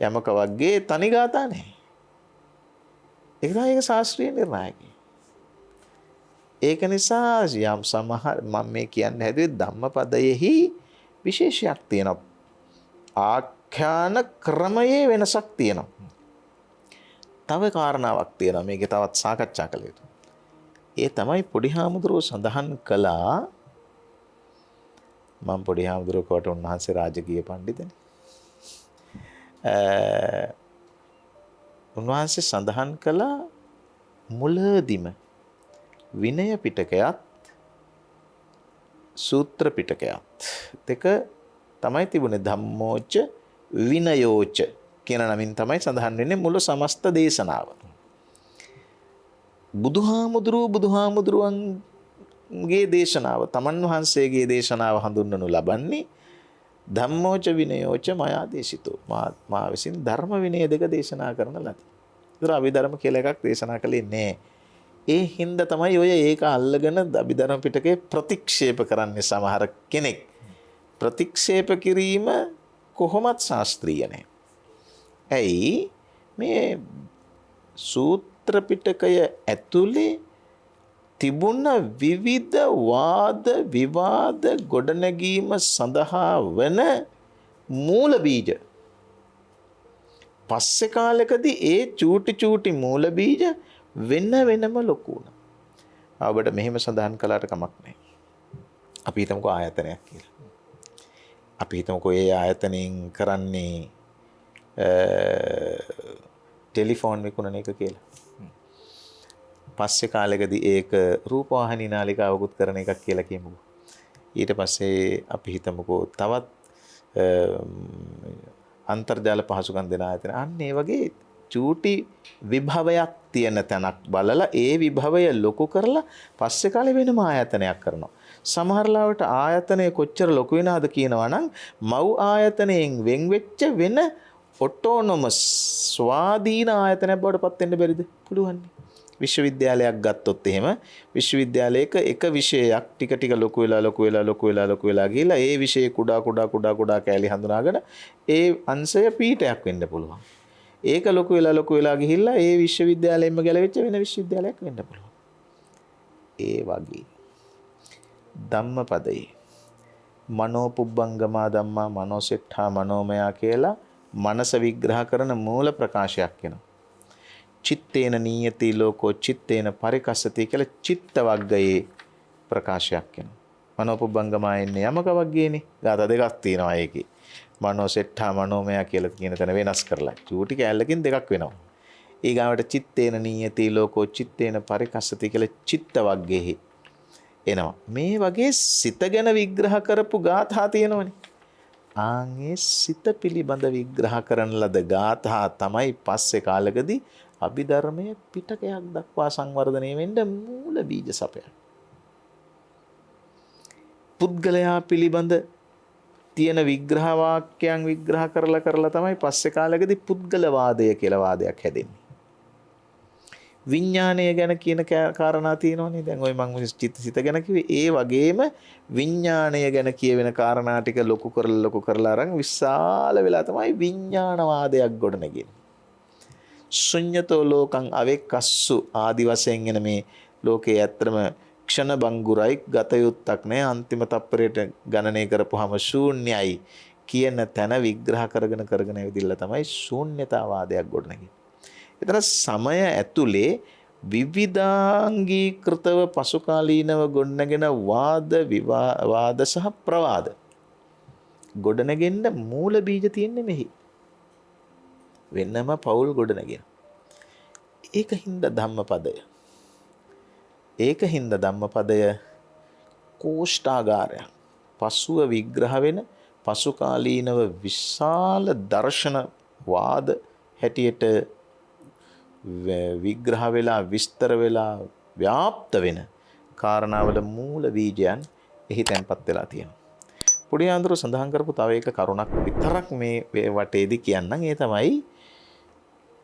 යමක වග්ගයේ තනි ගාථා නැහැ. ඒක තමයි ඒක ශාස්ත්‍රීය නිර්ණායකය. ඒක නිසා යම් සමහර මම මේ කියන්නේ හැදුවේ ධම්මපදයෙහි විශේෂයක් තියෙනවා. ආඛ්‍යාන ක්‍රමයේ වෙනසක් තියෙනවා. තව කාරණාවක් තියෙනවා මේකේ තවත් සාකච්ඡා කළ යුතු. ඒ තමයි පොඩි හාමුදුරුවෝ සඳහන් කළා. මම පොඩි හාමුදුරුවෝ කොට උන්වහන්සේ රාජකීය පඬිතුනේ. උන්වහන්සේ සඳහන් කළා මුලදිම විනය පිටකයත් සූත්‍ර පිටකයත් දෙක තමයි තිබුණේ. ධම්මෝච විනයෝච කියන නමින් තමයි සඳහන් වෙන්නේ මුළු සමස්ත දේශනාව. බුදුහාමුදුරුවන්ගේ දේශනාව, තමන් වහන්සේගේ දේශනාව හඳුන්වනු ලබන්නේ ධම්මෝච විනයෝච මයා දේශිතෝ. මා විසින් ධර්ම විනය දෙක දේශනා කරන ලදී. ඒතර අභිධර්ම කියලා එකක් දේශනා කළේ නැහැ. ඒ හින්දා තමයි ඔය ඒක අල්ලගෙන අභිධර්ම පිටකේ ප්‍රතික්ෂේප කරන්නේ සමහර කෙනෙක්. ප්‍රතික්ෂේප කිරීම කොහොමත් ශාස්ත්‍රීය නැහැ. ඇයි මේ සූත්‍ර පිටකය ඇතුලේ තිබුණ විවිධ වාද විවාද ගොඩනැගීම සඳහා වන මූල බීජ පස්සේ කාලෙකදී ඒ චූටි මූල බීජ වෙනම ලොකු වුණා. ඔබට මෙහෙම සඳහන් කළාට කමක් නැහැ. අපි හිතමුකෝ ආයතනයක් කියලා. අපි හිතමුකෝ ඒ ආයතනයෙන් කරන්නේ ටෙලිෆෝන් විකුණන එක කියලා. පස්සේ කාලෙකදී ඒක රූපවාහිනී නාලිකාවකුත් කරන එකක් කියලා කියමුකෝ. ඊට පස්සේ අපි හිතමුකෝ තවත් අන්තර්ජාල පහසුකම් දෙන ආයතන. අන්න ඒ වගේ චූටි විභවයක් තියෙන තැනක් බලලා ඒ විභවය ලොකු කරලා පස්සේ කාලේ වෙනම ආයතනයක් කරනවා. සමහර ලාවට ආයතනය කොච්චර ලොකු වෙනවද කියනවා නම් මව් ආයතනයෙන් වෙන් වෙච්ච වෙන ඔටෝනොමස් ස්වාධීන ආයතනයක් බවට පත් වෙන්න බැරිද? පුළුවන්. විශ්වවිද්‍යාලයක් ගත්තොත් එහෙම විශ්වවිද්‍යාලයක එක විෂයක් ටික ලොකු වෙලා ගිහිලා ඒ විෂයේ කුඩා කෑලි හඳුනාගෙන ඒ අංශය පීඨයක් වෙන්න පුළුවන්. ඒක ලොකු වෙලා ගිහිල්ලා ඒ විශ්වවිද්‍යාලයෙන්ම ගැලවෙච්ච වෙන විශ්වවිද්‍යාලයක් වෙන්න පුළුවන්. ඒ වගේ ධම්මපදයේ මනෝපුබ්බංගමා ධම්මා මනෝසෙට්ඨා මනෝමයා කියලා මනස විග්‍රහ කරන මූල ප්‍රකාශයක් වෙනවා. චිත්තේන නීයති ලෝකෝ චිත්තේන පරිකස්සති කියලා චිත්ත වග්ගයේ ප්‍රකාශයක් වෙනවා. මනෝපුබ්බංගමා එන්නේ යමක වග්ගයේනේ. ගාථා දෙකක් තියෙනවා ඒකේ. මනෝසෙට්ඨා මනෝමයා කියලා කියන තැන වෙනස් කරලා චූටි කැලලකින් දෙකක් වෙනවා. ඊගාවට චිත්තේන නීයති ලෝකෝ චිත්තේන පරිකස්සති කියලා චිත්ත වග්ගයේ එනවා. මේ වගේ සිත ගැන විග්‍රහ කරපු ගාථා තියෙනවනේ. ආන්ගේ සිත පිළිබඳ විග්‍රහ කරන ලද ගාථා තමයි පස්සේ කාලෙකදී අභිධර්මයේ පිටකයක් දක්වා සංවර්ධනය වෙන්න මූල බීජ සපයක්. පුද්ගලයා පිළිබඳ තියෙන විග්‍රහ වාක්‍යයන් විග්‍රහ කරලා තමයි පස්සේ කාලෙකදී පුද්ගලවාදය කියලා වාදයක් හැදෙන්නේ. විඥාණය ගැන කියන කාරණා තියෙනවනේ. දැන් ওই මම චිත්තසිත ගැන කිව්වේ ඒ වගේම විඥාණය ගැන කියවෙන කාරණා ටික ලොකු කරලා අරන් විශාල වෙලා තමයි විඥානවාදයක් ගොඩනගෙන්නේ. ශුඤ්ඤතෝ ලෝකං අවෙක්කස්සු ආදි වශයෙන් එන මේ ලෝකයේ ඇත්තම ක්ෂණ බංගුරයි ගත යුත්තක් නෑ, අන්තිම තප්පරයට ගණනය කරපුවාම ශූන්‍යයි කියන තැන විග්‍රහ කරගෙන ඇවිදින්න තමයි ශූන්‍යතාවාදයක් ගොඩනගෙන්නේ. එතන සමය ඇතුලේ විවිධාංගීකృతව පසුකාලීනව ගොඩනගෙන වාද සහ ප්‍රවාද ගොඩනගෙන්න මූල බීජ තියෙන්නේ මෙහි. වෙනම පෞල් ගොඩනගෙන. ඒකින්ද ධම්මපදය කෝෂ්ඨාගාරයක්. පසුව විග්‍රහ වෙන පසුකාලීනව විශාල දර්ශන වාද හැටියට විග්‍රහ වෙලා විස්තර වෙලා ව්‍යාප්ත වෙන කාරණාවල මූල බීජයන් එහි තැන්පත් වෙලා තියෙනවා. පොඩි ආන්දර සඳහන් කරපු තව එක කරුණක් විතරක් මේ වටේදී කියන්නම්. ඒ තමයි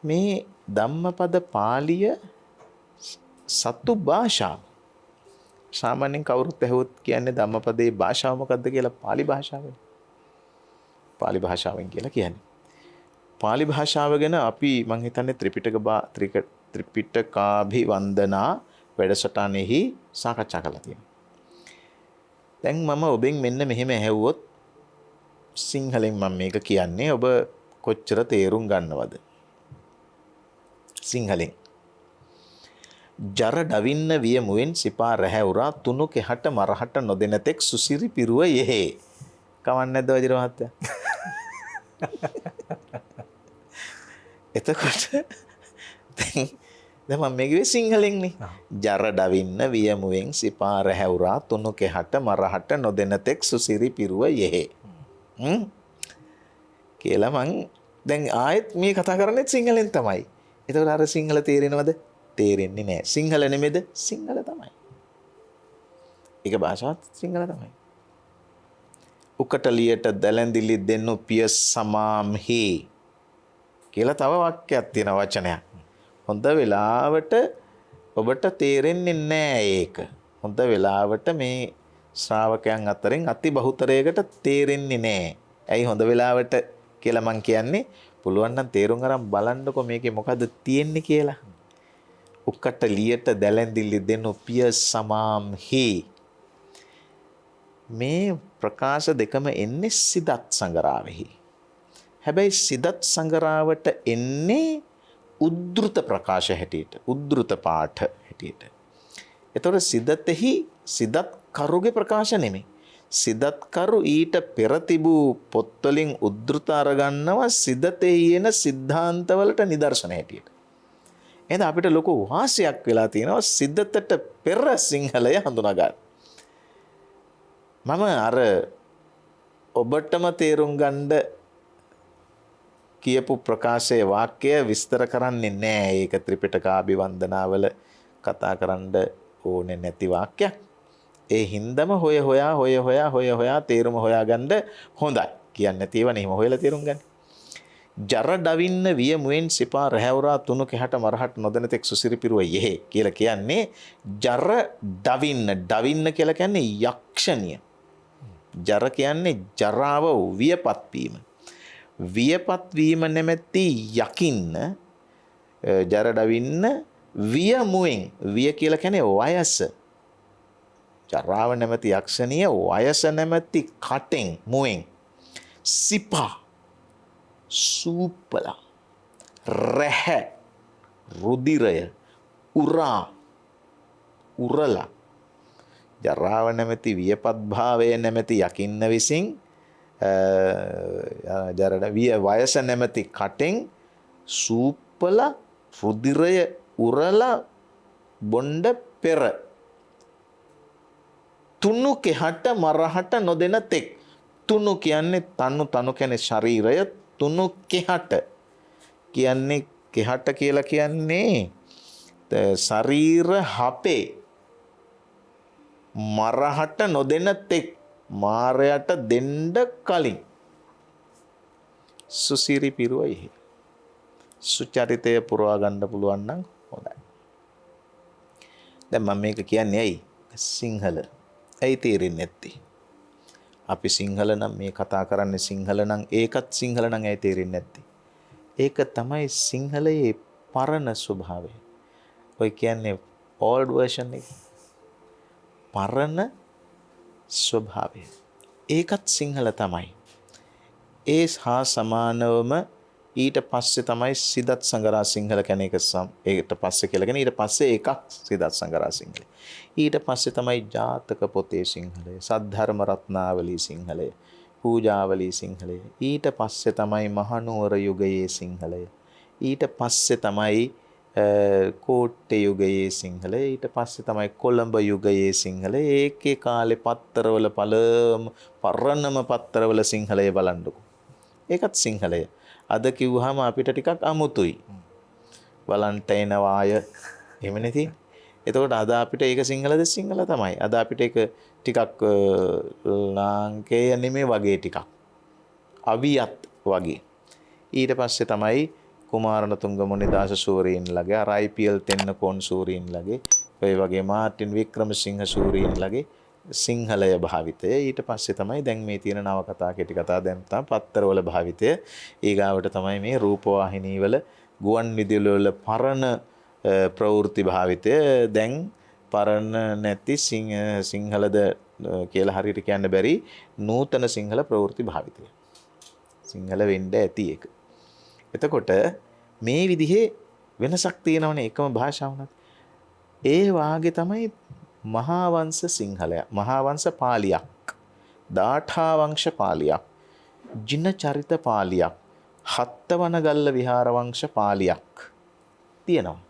මේ ධම්මපද පාළිය සතු භාෂාව. සාමාන්‍යයෙන් කවුරුත් ඇහුවොත් කියන්නේ ධම්මපදයේ භාෂාව මොකක්ද කියලා පාලි භාෂාවෙන්. පාලි භාෂාවෙන් කියලා කියන්නේ. පාලි භාෂාව ගැන අපි මම හිතන්නේ ත්‍රිපිටකාභිවන්දනා වැඩසටහනෙහි සාකච්ඡා කරලා තියෙනවා. දැන් මම ඔබෙන් මෙන්න මෙහෙම ඇහුවොත් සිංහලෙන් මම මේක කියන්නේ ඔබ කොච්චර තේරුම් ගන්නවද? සිංහලෙන් ජර ඩවින්න විය මුවෙන් සිපා රැහැවුරා තුනු කෙහට මරහට නොදෙන තෙක් සුසිරි පිරුව යෙහෙ. කවන්නේ නැද්ද වජිර මහත්තයා? එතකොට දැන් මම මේ කිව්වේ සිංහලෙන්නේ. ජර ඩවින්න විය මුවෙන් සිපා රැහැවුරා තුනු කෙහට මරහට නොදෙන තෙක් සුසිරි පිරුව යෙහෙ. කියලා මං දැන් ආයෙත් මේ කතා කරන්නේ සිංහලෙන් තමයි. එතකොට අර සිංහල තේරෙනවද? තේරෙන්නේ නැහැ. සිංහල නෙමෙයිද? සිංහල තමයි. ඒක භාෂාවත් සිංහල තමයි. උකටලියට දැලැඳිලි දෙන්නු පිය සමාම්හි කියලා තව වාක්‍යයක් තියෙන වචනයක්. හොඳ වෙලාවට ඔබට තේරෙන්නේ නැහැ ඒක. හොඳ වෙලාවට මේ ශ්‍රාවකයන් අතරින් අති බහුතරයකට තේරෙන්නේ නැහැ. ඇයි හොඳ වෙලාවට කියලා මං කියන්නේ? පුළුවන් නම් තේරුම් අරන් බලන්නකො මේකේ මොකද්ද තියෙන්නේ කියලා. උකටලියට දැලැඳිලි දෙන්නු පිය සමාම්හි. මේ ප්‍රකාශ දෙකම එන්නේ සිදත් සංගරාවෙහි. හැබැයි සිදත් සංගරාවට එන්නේ උද්දෘත ප්‍රකාශ හැටියට, උද්දෘත පාඨ හැටියට. ඒතකොට සිදතෙහි සිදත් කරුගේ ප්‍රකාශ නෙමෙයි. සිදත් කරු ඊට පෙර තිබූ පොත්වලින් උද්දෘත අරගන්නවා සිදතෙහි එන સિદ્ધාන්තවලට නිදර්ශන හැටියට. එහෙනම් අපිට ලොකු වාසියක් වෙලා තියෙනවා සිදතට පෙර සිංහලය හඳුනා ගන්න. මම අර ඔබටම තේරුම් ගන්න කියපු ප්‍රකාශයේ වාක්‍ය විස්තර කරන්නේ නැහැ. ඒක ත්‍රිපිටකාභිවන්දනාවල කතා කරන්න ඕනේ නැති වාක්‍යයක්. ඒ හින්දම හොයා තේරුම හොයාගන්න හොඳයි. කියන්නේ නැතිවනේ එහෙම හොයලා තේරුම් ගන්න. ජර ඩවින්න විය මුවෙන් සිපා රැහැවුරා තුනු කෙහට මරහට නොදෙන තෙක් සුසිරි පිරුව යෙහෙ කියලා කියන්නේ ජර ඩවින්න කියලා කියන්නේ යක්ෂණිය. ජර කියන්නේ ජරාව වියපත් වීම. වියපත් වීම නැමැති යකින්න ජර ඩවින්න විය මුවෙන් විය කියලා කියන්නේ වයස. ජරාව නැමැති යක්ෂණිය වයස නැමැති කටෙන් මුවෙන් සිපා සූපලා රැහැ රුධිරය උරලා ජරාව නැමැති වියපත් භාවය නැමැති යකින්න විසින් ජරණ විය වයස නැමැති කටෙන් සූපලා රුධිරය උරලා බොණ්ඩ පෙර තුනු කෙහට මරහට නොදෙන තෙක්. තුනු කියන්නේ තනු කියන්නේ ශරීරය. තුනු කෙහට කියන්නේ කෙහට කියලා කියන්නේ ශරීර හපේ මරහට නොදෙන තෙක් මාරයට දෙන්න කලින් සුසිරි පිරුවයි සුචරිතය පුරවා ගන්න පුළුවන් නම් හොඳයි. දැන් මම මේක කියන්නේ ඇයි? සිංහල. ඇයි තේරෙන්නේ නැත්තේ? අපි සිංහල නම් මේ කතා කරන්නේ සිංහල නම් ඒකත් සිංහල නම් ඇයි තේරෙන්නේ නැත්තේ? ඒක තමයි සිංහලයේ පරණ ස්වභාවය. ඔය කියන්නේ old version එක. පරණ ස්වභාවය. ඒකත් සිංහල තමයි. ඒ හා සමානවම ඊට පස්සේ තමයි සිදත් සංගරා සිංහල කියන එක ඒකට පස්සේ කියලාගෙන ඊට පස්සේ එකක් සිදත් සංගරා සිංහල. ඊට පස්සේ තමයි ජාතක පොතේ සිංහලය, සද්ධර්ම රත්නාවලී සිංහලය, පූජාවලී සිංහලය. ඊට පස්සේ තමයි මහනුවර යුගයේ සිංහලය. ඊට පස්සේ තමයි කෝට්ටේ යුගයේ සිංහලය. ඊට පස්සේ තමයි කොළඹ යුගයේ සිංහලය. ඒකේ කාලේ පත්තරවල පරණම පත්තරවල සිංහලය බලන්නකො. ඒකත් සිංහලය. අද කිව්වහම අපිට ටිකක් අමුතුයි. වලන්ටයින වාය එහෙම නැති. එතකොට අද අපිට ඒක සිංහලද සිංහල තමයි. අද අපිට ඒක ටිකක් ලාංකේය නෙමෙයි වගේ ටිකක්. අවියත් වගේ. ඊට පස්සේ තමයි කුමාරණතුංග මුනිදාස සූරීන්ලගේ අර IPL තෙන්නකෝන් සූරීන්ලගේ ඔය වගේ මාර්ටින් වික්‍රමසිංහ සූරීන්ලගේ සිංහලය භාවිතය. ඊට පස්සේ තමයි දැන් මේ තියෙන නවකතා කෙටි කතා දැන් තමයි පත්තරවල භාවිතය. ඊගාවට තමයි මේ රූපවාහිනී වල ගුවන් විදුලි වල පරණ ප්‍රවෘත්ති භාවිතය. දැන් පරණ නැති සිංහලද කියලා හරියට කියන්න බැරි නූතන සිංහල ප්‍රවෘත්ති භාවිතය. සිංහල වෙන්න ඇති එක. එතකොට මේ විදිහේ වෙනසක් තියෙනවනේ එකම භාෂාවනත්. ඒ වාගේ තමයි මහාවංශ සිංහලය, මහාවංශ පාලියක්, දාඨාවංශ පාලියක්, ජිනචරිත පාලියක්, හත්තවනගල්ල විහාරවංශ පාලියක් තියෙනවා.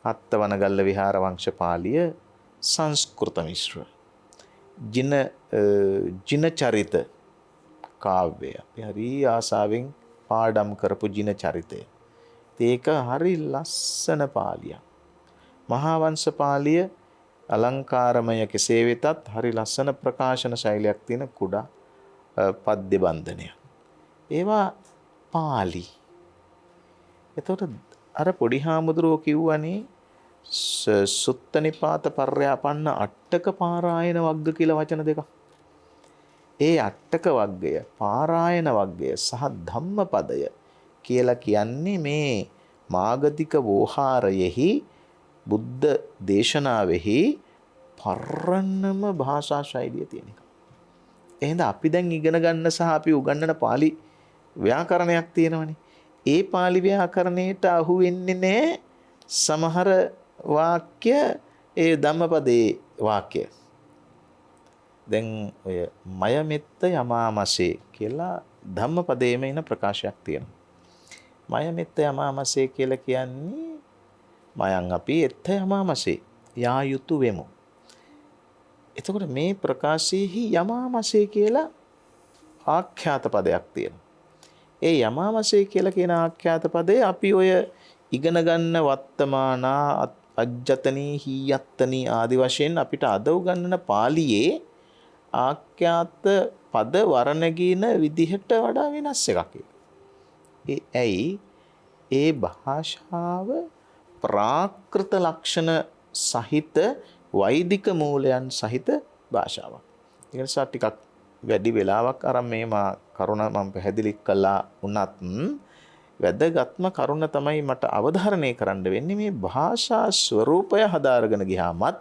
හත්තවනගල්ල විහාරවංශ පාලිය සංස්කෘත මිශ්‍ර. ජිනචරිත කාව්‍යය. අපි හරි ආසාවෙන් පාඩම් කරපු ජිනචරිතය. ඒක හරි ලස්සන පාලියක්. මහාවංශ පාලිය අලංකාරමය කෙසේ වෙතත් හරි ලස්සන ප්‍රකාශන ශෛලියක් තියෙන කුඩා පද්‍ය බන්ධනය. ඒවා පාලි. එතකොට අර පොඩි හාමුදුරුවෝ කිව්වනේ සුත්ත නිපාත පර්යාපන්න අට්ටක පාරායන වග්ග කියලා වචන දෙකක්. ඒ අට්ටක වග්ගය, පාරායන වග්ගය සහ ධම්මපදය කියලා කියන්නේ මේ මාගධික වෝහාරයෙහි බුද්ධ දේශනාවෙහි පරණම භාෂා ශෛලිය තියෙන එක. එහෙනම් අපි දැන් ඉගෙන ගන්න සහ අපි උගන්වන පාලි ව්‍යාකරණයක් තියෙනවනේ. ඒ පාලි ව්‍යාකරණයට අහු වෙන්නේ නැහැ සමහර වාක්‍ය ඒ ධම්මපදයේ වාක්‍ය. දැන් ඔය මයමෙත්ත යමාමසේ කියලා ධම්මපදයේම ඉන ප්‍රකාශයක් තියෙනවා. මයමෙත්ත යමාමසේ කියලා කියන්නේ මයන් අපි එත්ත යමාමසේ යා යුතු වෙමු. එතකොට මේ ප්‍රකාශයේහි යමාමසේ කියලා ආඛ්‍යාත පදයක් තියෙනවා. ඒ යමාමසේ කියලා කියන ආඛ්‍යාත පදේ අපි ඔය ඉගෙන ගන්න වත්තමානා අජ්ජතනී හීයත්තනී ආදි වශයෙන් අපිට අද උගන්වන පාලියේ ආඛ්‍යාත පද වර්ණගීන විදිහට වඩා වෙනස් එකක්. ඒ ඇයි ඒ භාෂාව ප්‍රාකෘත ලක්ෂණ සහිත වෛදික මූලයන් සහිත භාෂාවක්. ඒ නිසා ටිකක් වැඩි වෙලාවක් අරන් මේ කරුණ මම පැහැදිලි කළා වුණත් වැදගත්ම කරුණ තමයි මට අවධාරණය කරන්න වෙන්නේ මේ භාෂා ස්වරූපය හදාරගෙන ගියාමත්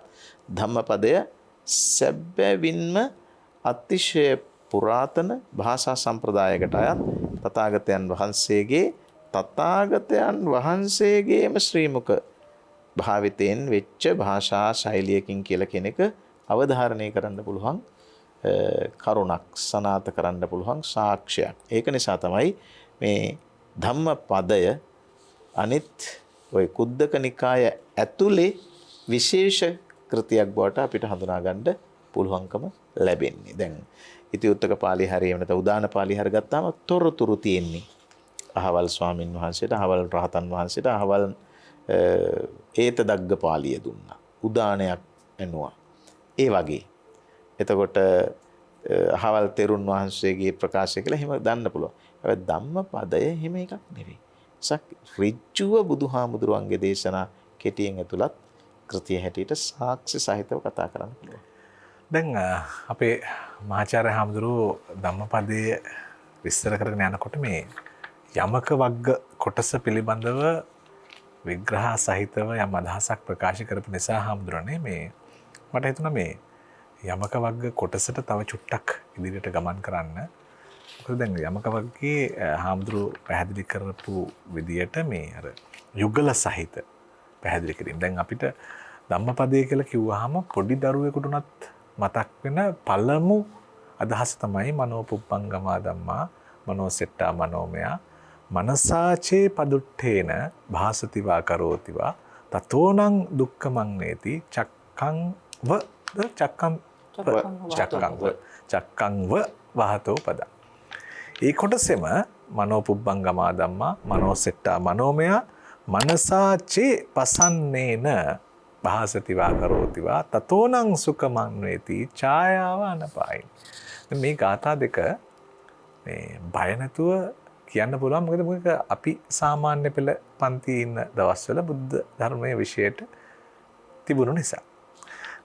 ධම්මපදය සැබවින්ම අතිශය පුරාතන භාෂා සම්ප්‍රදායකට අයත් තථාගතයන් වහන්සේගේම ශ්‍රී මුක භාවිතයෙන් වෙච්ච භාෂා ශෛලියකින් කියලා කෙනෙක් අවධාරණය කරන්න පුළුවන් කරුණක් සනාත කරන්න පුළුවන් සාක්ෂයක්. ඒක නිසා තමයි මේ ධම්මපදය අනිත් ওই කුද්දක නිකාය ඇතුලේ විශේෂ කෘතියක් බවට අපිට හඳුනා ගන්න පුළුවන්කම ලැබෙන්නේ. දැන් ඉතිඋත්තක පාළි හරිය වෙනත උදාන පාළි හරිය ගත්තාම තොරතුරු තියෙන්නේ. අහවල් ස්වාමින් වහන්සේට, අහවල් රහතන් වහන්සේට, අහවල් ඒත දග්ග පාළිය දුන්නා. උදානයක් එනවා. ඒ වගේ එතකොට අහවල් තෙරුන් වහන්සේගේ ප්‍රකාශය කියලා එහෙම දන්න පුළුවන්. හැබැයි ධම්මපදය එහෙම එකක් නෙවෙයි. ඍජුව බුදුහාමුදුරුවන්ගේ දේශනා කෙටියෙන් ඇතුළත් කෘතිය හැටියට සාක්ෂි සහිතව කතා කරන්න පුළුවන්. දැන් අපේ මහාචාර්ය හාමුදුරුවෝ ධම්මපදයේ විස්තර කරගෙන යනකොට මේ යමක වග්ග කොටස පිළිබඳව විග්‍රහ සහිතව යම් අදහසක් ප්‍රකාශ කරපු නිසා හාමුදුරනේ මේ මට හිතුණා මේ යමක වග්ග කොටසට තව චුට්ටක් ඉදිරියට ගමන් කරන්න. මොකද දැන් යමක වග්ගේ හාමුදුරුවෝ පැහැදිලි කරපු විදියට මේ අර යුගල සහිත පැහැදිලි කිරීම. දැන් අපිට ධම්මපදය කියලා කිව්වහම පොඩි දරුවෙකුට උනත් මතක් වෙන පළමු අදහස තමයි මනෝපුප්පංගමා ධම්මා මනෝසෙට්ටා මනෝමයා මනසාචේ පදුට්ඨේන භාසතිවා කරෝතිවා තතෝනං දුක්ඛමං නේති චක්කං වහතෝ පද. ඒ කොටසෙම මනෝපුබ්බංගමා ධම්මා මනෝසෙට්ටා මනෝමයා මනසාචේ පසන්නේන භාසතිවා කරෝතිවා තතෝනං සුඛමං වේති ඡායාව අනපායි. මේ ගාථා දෙක මේ බය නැතුව කියන්න පුළුවන්. මොකද අපි සාමාන්‍ය පෙළ පන්තියේ ඉන්න දවස්වල බුද්ධ ධර්මයේ විශේෂයට තිබුණු නිසා.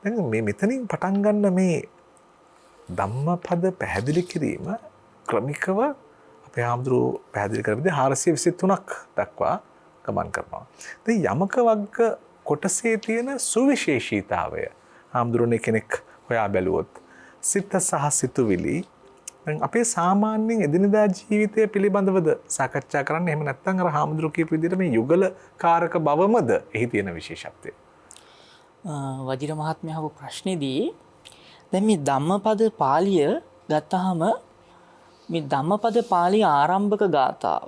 දැන් මේ මෙතනින් පටන් ගන්න මේ ධම්මපද පැහැදිලි කිරීම ක්‍රමිකව අපේ හාමුදුරුවෝ පැහැදිලි කර විදිහ 423ක් දක්වා ගමන් කරනවා. දැන් යමක වග්ග කොටසේ තියෙන සුවිශේෂීතාවය හාමුදුරනේ කෙනෙක් හොයා බැලුවොත් සිත සහ සිතුවිලි දැන් අපේ සාමාන්‍යයෙන් එදිනදා ජීවිතය පිළිබඳවද සාකච්ඡා කරන්නේ. එහෙම නැත්නම් අර හාමුදුරුවෝ කියපු විදිහට මේ යුගල කාරක බවමද එහි තියෙන විශේෂත්වය? වජිර මහත්මයා අහපු ප්‍රශ්නේදී දැන් මේ ධම්මපද පාළිය ගත්තාම මේ ධම්මපද පාළිය ආරම්භක ගාථාව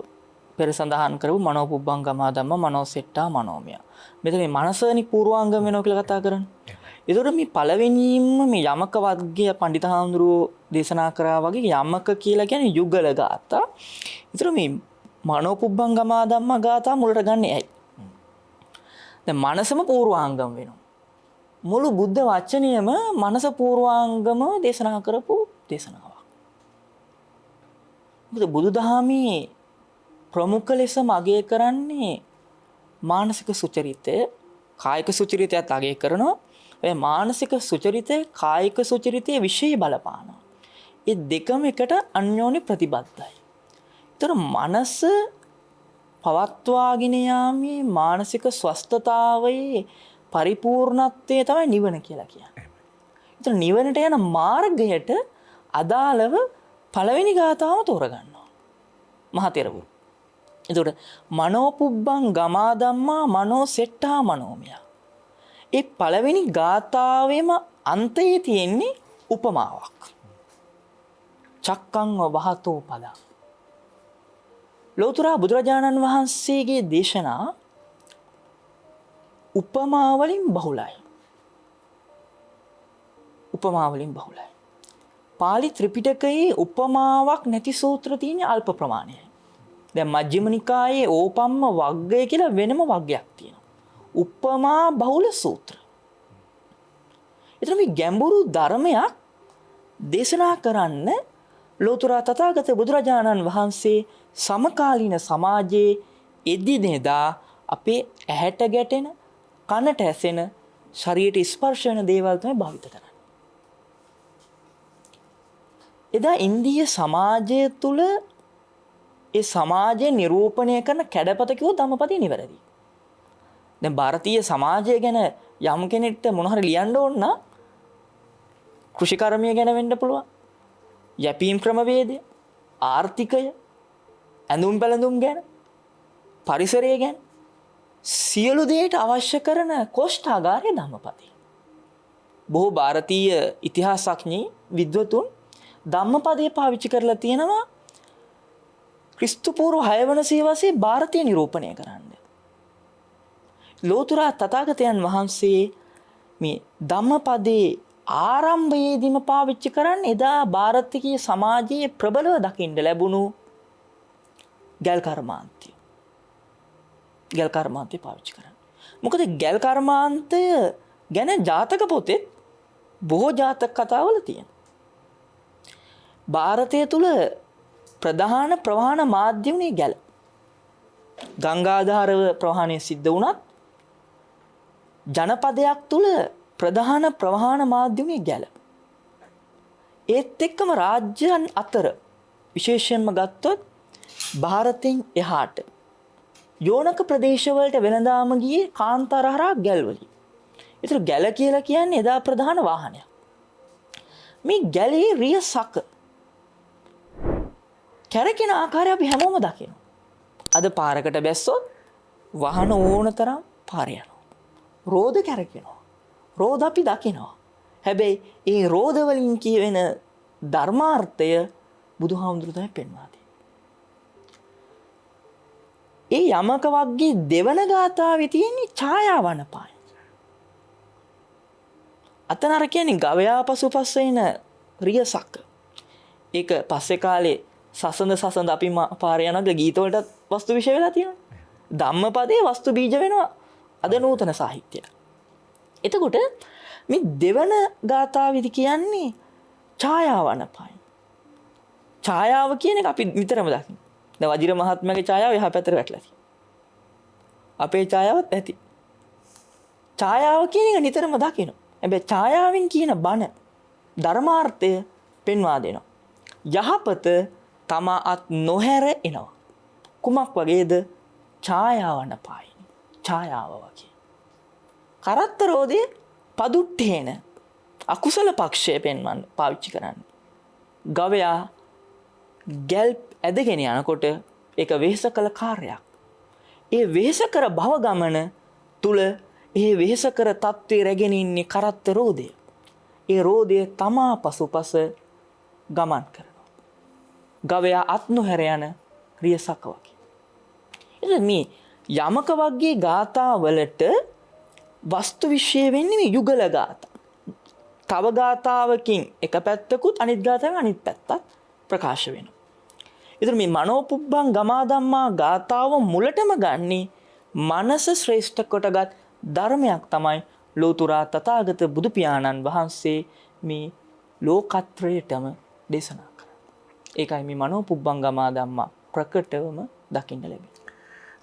පෙර සඳහන් කරපු මනෝපුබ්බංගමා ධම්ම මනෝසෙට්ටා මනෝමය. මෙතන මේ මනසනේ පූර්වාංගම වෙනවා කියලා කතා කරන්නේ. ඒතකොට මේ පළවෙනිම මේ යමක වග්ගය පඬිත හාමුදුරුවෝ දේශනා කරා වගේ යමක කියලා කියන්නේ යුගල ගාථා. ඒතර මේ මනෝපුබ්බංගමා ධම්ම ගාථා මුලට ගන්න ඇයි? දැන් මනසම පූර්වාංගම වෙනවා. මුළු බුද්ධ වචනයම මනස පූර්වාංගම දේශනා කරපු දේශනාවක්. මොකද බුදුදහමේ ප්‍රමුඛ ලෙස අගය කරන්නේ මානසික සුචරිතය, කායික සුචරිතයත් අගය කරනවා. ඒ මානසික සුචරිතය කායික සුචරිතයේ විශේෂ බලපානවා. ඒ දෙකම එකට අන්‍යෝන්‍ය ප්‍රතිබද්ධයි. ඒතර මනස පවත්වාගෙන යාමේ මානසික ස්වස්ථතාවයේ පරිපූර්ණත්වය තමයි නිවන කියලා කියන්නේ. ඒතර නිවනට යන මාර්ගයට අදාළව පළවෙනි ගාථාවම තෝරගන්නවා මහතෙරවරු. එතකොට මනෝපුබ්බං ගමා ධම්මා මනෝසෙට්ටා මනෝමය. ඒ පළවෙනි ගාථාවේම අන්තයේ තියෙන්නේ උපමාවක්. චක්කං වහතෝ පදං. ලෝතර බුදුරජාණන් වහන්සේගේ දේශනා උපමා වලින් බහුලයි. උපමා වලින් බහුලයි. පාලි ත්‍රිපිටකයේ උපමාවක් නැති සූත්‍ර තියෙන්නේ අල්ප ප්‍රමාණයයි. දැන් මජ්ක්‍ධිම නිකායේ ඕපම්ම වග්ගය කියලා වෙනම වග්ගයක් තියෙනවා. උපමා බහුල සූත්‍ර. එතන මේ ගැඹුරු ධර්මයක් දේශනා කරන්න ලෝතර තථාගත බුදුරජාණන් වහන්සේ සමකාලීන සමාජයේ එදිනෙදා අපේ ඇහැට ගැටෙන, කනට ඇසෙන, ශරීරයට ස්පර්ශ වෙන දේවල් තමයි භාවිත කරන්නේ. එදා ඉන්දීය සමාජය තුල ඒ සමාජය නිරූපණය කරන කැඩපත කිව්වොත් ධම්මපදය නිවැරදි. දැන් ಭಾರತೀಯ සමාජය ගැන යම් කෙනෙක්ට මොන හරි ලියන්න ඕන නම් කෘෂිකර්මය ගැන වෙන්න පුළුවන්. යැපීම් ක්‍රමවේදය, ආර්ථිකය, ඇඳුම් පැළඳුම් ගැන, පරිසරය ගැන සියලු දේට අවශ්‍ය කරන කොෂ්ඨාගාරය ධම්මපදය. බොහෝ ಭಾರತೀಯ ඉතිහාසඥ විද්වතුන් ධම්මපදය පාවිච්චි කරලා තියෙනවා ක්‍රිස්තු පූර්ව 6 වන සියවසේ ಭಾರತೀය නිරූපණය කරන්න. ලෝතර තථාගතයන් වහන්සේ මේ ධම්මපදයේ ආරම්භයේදීම පාවිච්චි කරන්නේ එදා ಭಾರತೀය සමාජයේ ප්‍රබලව දකින්න ලැබුණු ගල් කර්මාන්තය. ගල් කර්මාන්තය පාවිච්චි කරන්නේ. මොකද ගල් කර්මාන්තය ගැන ජාතක පොතේ බොහෝ ජාතක කතාවල තියෙන. ಭಾರತය තුල ප්‍රධාන ප්‍රවාහන මාධ්‍ය වුණේ ගැල. ගංගාධාරව ප්‍රවාහණය සිද්ධ වුණත් ජනපදයක් තුල ප්‍රධාන ප්‍රවාහන මාධ්‍ය වුණේ ගැල. ඒත් එක්කම රාජ්‍යයන් අතර විශේෂයෙන්ම ගත්තොත් ಭಾರතෙන් එහාට යෝනක ප්‍රදේශවලට වෙළඳාම ගියේ කාන්තාර හරහා ගැල් වලින්. ඒතර ගැල කියලා කියන්නේ එදා ප්‍රධාන වාහනයක්. මේ ගැලේ රිය සක කැරකෙන ආකාරය අපි හැමෝම දකිනවා. අද පාරකට බැස්සොත් වාහන ඕන තරම් පාරේ යනවා. රෝද කැරකෙනවා. රෝද අපි දකිනවා. හැබැයි ඒ රෝද වලින් කියවෙන ධර්මාර්ථය බුදුහාමුදුරුවෝ තමයි පෙන්වා දෙන්නේ. ඒ යමක වර්ගයේ දෙවන ගාථාවේ තියෙන ඡායාවන පාය. අතන අර කියන්නේ ගවයා පසුපස්ස එන රියසක්. ඒක පස්සේ කාලේ සසඳ අපි පාරේ යනද ගීත වලට වස්තු විෂය වෙලා තියෙනවා. ධම්මපදයේ වස්තු බීජ වෙනවා අද නූතන සාහිත්‍යය. එතකොට මේ දෙවන ගාථාවේදී කියන්නේ ඡායාවන පාය. ඡායාව කියන එක අපි විතරම දකින්න. දැන් වජිර මහත්මයාගේ ඡායාව එහා පැත්තට වැටලා තියෙනවා. අපේ ඡායාවත් ඇති. ඡායාව කියන එක නිතරම දකින්න. හැබැයි ඡායාවෙන් කියන බණ ධර්මාර්ථය පෙන්වා දෙනවා. යහපත තමා අත් නොහැර එනවා. කුමක් වගේද? ඡායාවන පායිනි. ඡායාව වගේ. කරත්තරෝදේ පදුට්ඨේන අකුසල පක්ෂය පෙන්වන්න පාවිච්චි කරන්නේ. ගවයා ගැල් ඇදගෙන යනකොට ඒක වෙහෙස කළ කාර්යයක්. ඒ වෙහෙස කර භව ගමන තුල ඒ වෙහෙස කර තත්ත්වයේ රැගෙන ඉන්නේ කරත්ත රෝදය. ඒ රෝදය තමා පසුපස ගමන් කරනවා. ගවයා අත් නොහැර යන රියසක වගේ. එතන මේ යමක වර්ගයේ ගාථා වලට වස්තු විශ්ය වෙන්නේ මේ යුගල ගාථා. තව ගාථාවකින් එක පැත්තකුත් අනිත් ගාථාවෙන් අනිත් පැත්තත් ප්‍රකාශ වෙනවා. ඒතර මේ මනෝපුබ්බං ගමා ධම්මා ගාථාව මුලටම ගන්නේ මනස ශ්‍රේෂ්ඨ කොටගත් ධර්මයක් තමයි ලෝතුරා තථාගත බුදු පියාණන් වහන්සේ මේ ලෝකත්‍රයටම දේශනා කරන්නේ. ඒකයි මේ මනෝපුබ්බං ගමා ධම්මා ප්‍රකටවම දකින්න ලැබෙන්නේ.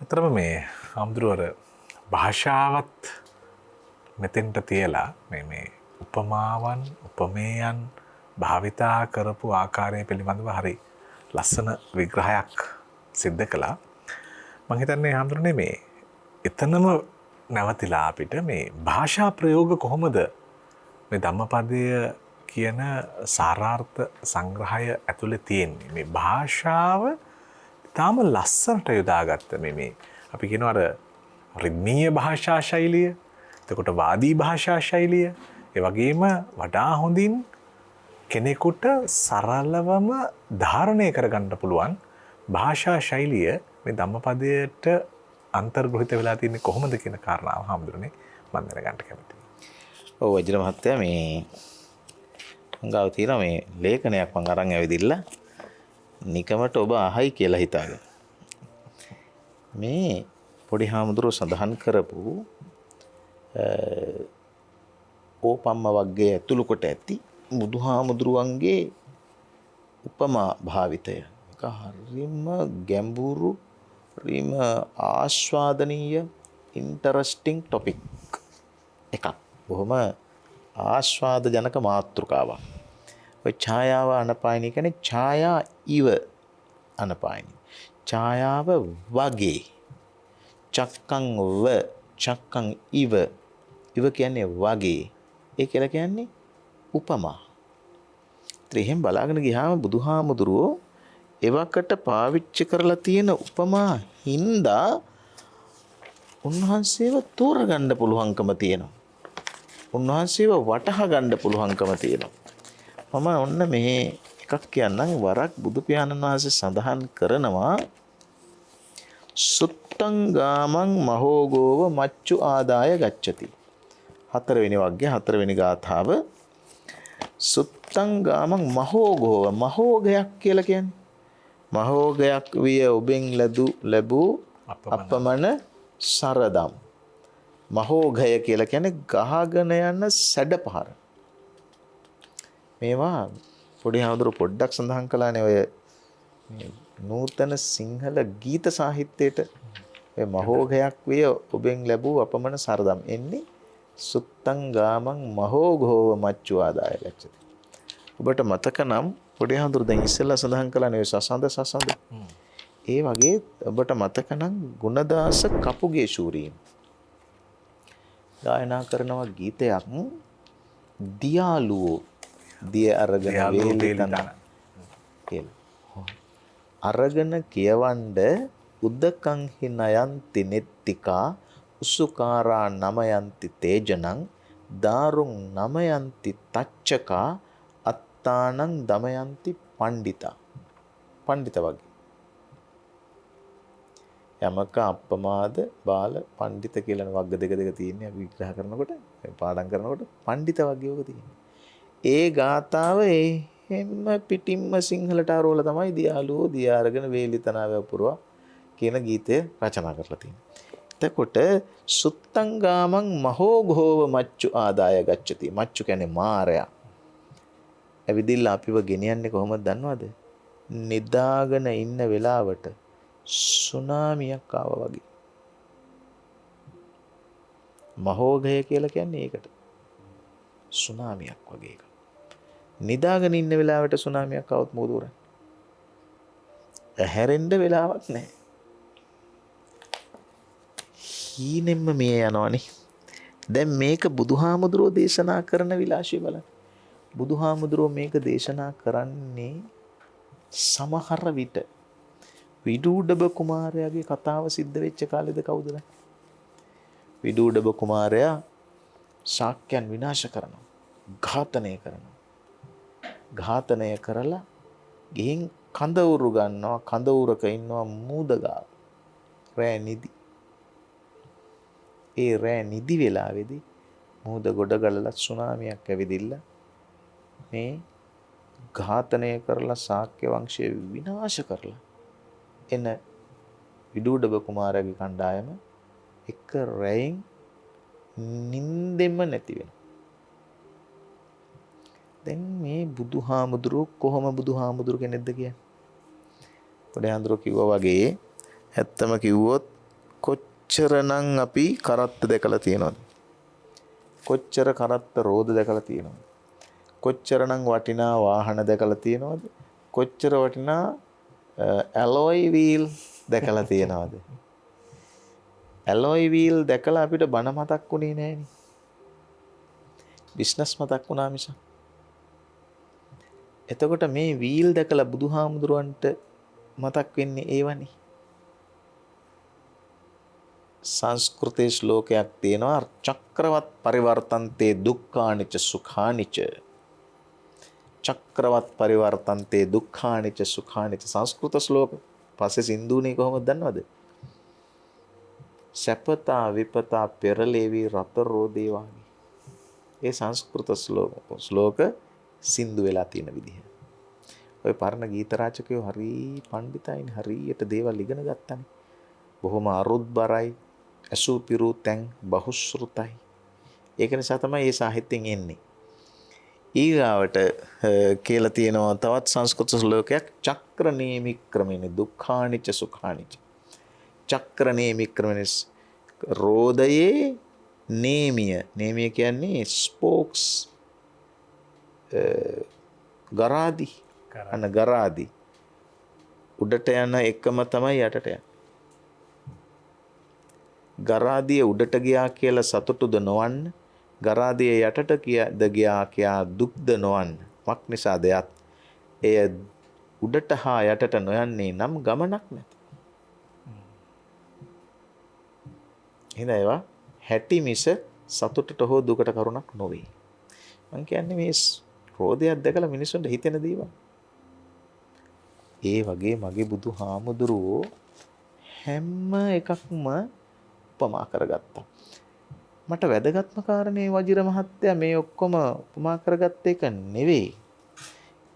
අතරම මේ ආම්දුරවර භාෂාවත් මෙතෙන්ට තියලා මේ උපමාවන් උපමේයන් භාවිතා කරපු ආකාරය පිළිබඳව හරි ලස්සන විග්‍රහයක් සිද්ධ කළා. මම හිතන්නේ හැමදෙරේ මේ එතනම නැවතිලා අපිට මේ භාෂා ප්‍රයෝග කොහොමද මේ ධම්මපදය කියන සාරාර්ථ සංග්‍රහය ඇතුලේ තියෙන්නේ. මේ භාෂාව තාම ලස්සනට යොදාගත්ත මේ අපි කියනවා අර රිද්මීය භාෂා ශෛලිය, එතකොට වාදී භාෂා ශෛලිය, ඒ වගේම වඩා හොඳින් කෙනෙකුට සරලවම ධාරණය කරගන්න පුළුවන් භාෂා ශෛලිය මේ ධම්මපදයට අන්තර්ග්‍රහිත වෙලා තියෙන්නේ කොහොමද කියන කාරණාව හැමදෙරේ මම දැනගන්න කැමතියි. ඔව් වජිර මහත්තයා මේ ගාව තියෙන මේ ලේඛනයක් මම අරන් ඇවිදින්න නිකමට ඔබ අහයි කියලා හිතාගෙන. මේ පොඩි හාමුදුරුවෝ සඳහන් කරපු ඕපම්ම වර්ගයේ ඇතුළු කොට ඇති බුදුහාමුදුරුවන්ගේ උපමා භාවිතය. ඒක හරිම ගැඹුරු, හරිම ආස්වාදනීය, ඉන්ටරෙස්ටිං ටොපික් එකක්. බොහොම ආස්වාදජනක මාතෘකාවක්. ඔය ඡායාව අනපායනි කියන්නේ ඡායා ඉව අනපායනි. ඡායාව වගේ. චක්කං ව චක්කං ඉව. ඉව කියන්නේ වගේ. ඒ කියලා කියන්නේ උපමා. ත්‍රිහෙන් බලාගෙන ගියාම බුදුහාමුදුරුවෝ එවකට පාවිච්චි කරලා තියෙන උපමා හින්දා උන්වහන්සේව තෝරගන්න පුළුවන්කම තියෙනවා. උන්වහන්සේව වටහා ගන්න පුළුවන්කම තියෙනවා. මම ඔන්න මේ එකක් කියන්නම්. වරක් බුදු පියාණන් වහන්සේ සඳහන් කරනවා සුත්තං ගාමං මහෝගෝව මච්චු ආදාය ගච්ඡති. හතරවෙනි වර්ගයේ හතරවෙනි ගාථාව. සුත්තං ගාමං මහෝගෝව. මහෝගයක් කියලා කියන්නේ මහෝගයක් විය ඔබෙන් ලැබූ අපමණ සරදම්. මහෝගය කියලා කියන්නේ ගහගෙන යන සැඩ පහර. මේවා පොඩි හාමුදුරුවෝ පොඩ්ඩක් සඳහන් කළානේ ඔය නූතන සිංහල ගීත සාහිත්‍යයට ඔය මහෝඝයක් විය ඔබෙන් ලැබූ අපමණ සරදම් එන්නේ සුත්තං ගාමං මහෝඝෝව මච්චු ආදාය ගච්ඡති. ඔබට මතක නම් පොඩි හාමුදුරුවෝ දැන් ඉස්සෙල්ලා සඳහන් කළානේ ඔය සසඳ ඒ වගේ ඔබට මතක නම් ගුණදාස කපුගේ ශූරීන් ගායනා කරනවා ගීතයක් දියාලුවෝ දිය අරගෙන වේලි තන කියලා. අරගෙන කියවන්න උද්දකං හිනයන්ති නෙත්තිකා උසුකාරා නමයන්ති තේජනං දාරුං නමයන්ති තච්චකා අත්තානං දමයන්ති පණ්ඩිතා. පණ්ඩිත වගේ. යමක අප්පමාද බාල පණ්ඩිත කියලා වග්ග දෙක තියෙන්නේ අපි විග්‍රහ කරනකොට පාඩම් කරනකොට පණ්ඩිත වගේ ඔක තියෙන්නේ. ඒ ගාතාව එහෙම පිටින්ම සිංහලට ආරෝල තමයි දියාලුවෝ දිය අරගෙන වේලිතනාව පුරවා කියන ගීතය රචනා කරලා තියෙන්නේ. එතකොට සුත්තං ගාමං මහෝඝෝව මච්චු ආදාය ගච්ඡති. මච්චු කියන්නේ මාරයා. ඇවිදින්න අපිව ගෙනියන්නේ කොහොමද දන්නවද? නිදාගෙන ඉන්න වෙලාවට සුනාමියක් ආවා වගේ. මහෝඝය කියලා කියන්නේ ඒකට. සුනාමියක් වගේ එකක්. නිදාගෙන ඉන්න වෙලාවට සුනාමියක් આવුත් මොකද කරන්නේ? හැරෙන්න වෙලාවක් නැහැ. හීනෙම්ම මේ යනවනේ. දැන් මේක බුදුහාමුදුරෝ දේශනා කරන විලාශය බලන්න. බුදුහාමුදුරෝ මේක දේශනා කරන්නේ සමහර විට විදුඩබ කුමාරයාගේ කතාව සිද්ධ වෙච්ච කාලෙද කවුද? විදුඩබ කුමාරයා ශාක්‍යයන් විනාශ කරනවා. ඝාතනය කරනවා. ඝාතනය කරලා ගිහින් කඳවුරු ගන්නවා. කඳවුරක ඉන්නවා මූදගාව. රෑ නිදි. ඒ රෑ නිදි වෙලාවේදී මූද ගොඩ ගලලා සුනාමියක් ඇවිදින්න මේ ඝාතනය කරලා ශාක්‍ය වංශය විනාශ කරලා එන විදුඩබ කුමාරයාගේ කණ්ඩායම එක රැයෙන් නින්දෙම නැති වෙනවා. දැන් මේ බුදුහාමුදුරුවෝ කොහොම බුදුහාමුදුරු කෙනෙක්ද කියන්නේ? පොඩි හාමුදුරුවෝ කිව්වා වගේ ඇත්තම කිව්වොත් කොච්චරනම් අපි කරත්ත දැකලා තියෙනවද? කොච්චර කරත්ත රෝද දැකලා තියෙනවද? කොච්චරනම් වටිනා වාහන දැකලා තියෙනවද? කොච්චර වටිනා ඇලොයි වීල් දැකලා තියෙනවද? ඇලොයි වීල් දැකලා අපිට බණ මතක් වුණේ නෑනේ. බිස්නස් මතක් වුණා මිස. එතකොට මේ වීල් දැකලා බුදුහාමුදුරන්ට මතක් වෙන්නේ ඒවනේ. සංස්කෘතේ ශ්ලෝකයක් තියෙනවා චක්‍රවත් පරිවර්තන්තේ දුක්ඛානිච සුඛානිච. චක්‍රවත් පරිවර්තන්තේ දුක්ඛානිච සුඛානිච. සංස්කෘත ශ්ලෝක පස්සේ සින්දුනේ කොහොමද දන්නවද? සැපතා විපතා පෙරලේවි රත රෝදේ වාගේ. ඒ සංස්කෘත ශ්ලෝක සින්දු වෙලා තියෙන විදිහ. ඔය පරණ ගීත රචකයෝ හරි පඬිතයිනේ. හරියට දේවල් ඉගෙන ගත්තානේ. බොහොම අරුත්බරයි. අසු පිරු තැන් බහුශ්‍රුතයි. ඒක නිසා තමයි මේ සාහිත්‍යයෙන් එන්නේ. ඊගාවට කියලා තියෙනවා තවත් සංස්කෘත ශ්ලෝකයක් චක්‍රනේමි ක්‍රමෙන දුක්ඛානිච සුඛානිච. චක්‍රනේමි ක්‍රමෙන රෝදයේ නේමිය. නේමිය කියන්නේ ස්පෝක්ස් ගරාදි. අන්න ගරාදි. උඩට යන එකම තමයි යටට යන. ගරාදිය උඩට ගියා කියලා සතුටුද නොවන්න. ගරාදිය යටට ගියා කියා දුක්ද නොවන්න. මක් නිසාද යත්? එය උඩට හා යටට නොයන්නේ නම් ගමනක් නැත. එහෙනම් ඒවා හැටි මිස සතුටට හෝ දුකට කරුණක් නොවේ. මං කියන්නේ මේ රෝදයක් දැකලා මිනිස්සුන්ට හිතෙන දේවල්. ඒ වගේ මගේ බුදුහාමුදුරුවෝ හැම එකක්ම උපමා කරගත්තා. මට වැදගත්ම කාරණේ වජිර මහත්තයා මේ ඔක්කොම උපමා කරගත්ත එක නෙවෙයි.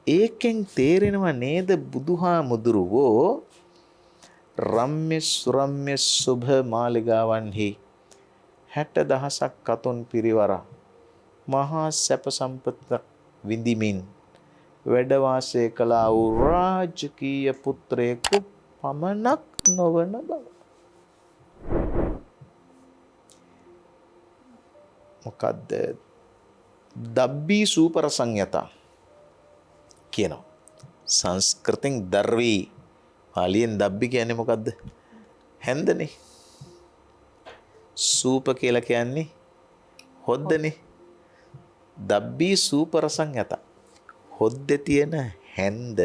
ඒකෙන් තේරෙනව නේද බුදුහාමුදුරුවෝ රම්‍ය සුරම්‍ය සුභ මාලිගාවන්හි 60,000ක් කතුන් පිරිවර මහා සැප සම්පත විඳිමින් වැඩ වාසය කළා වූ රාජකීය පුත්‍රයෙකු පමණක් නොවන බව. මොකද්ද? දබ්බී සූපර සංයතා කියනවා. සංස්කෘතෙන් දර්වී පාලියෙන් දබ්බි කියන්නේ මොකද්ද? හැන්දනේ. සූප කියලා කියන්නේ හොද්දනේ. දබ්බී සූපර සංයතා. හොද්දේ තියෙන හැන්ද.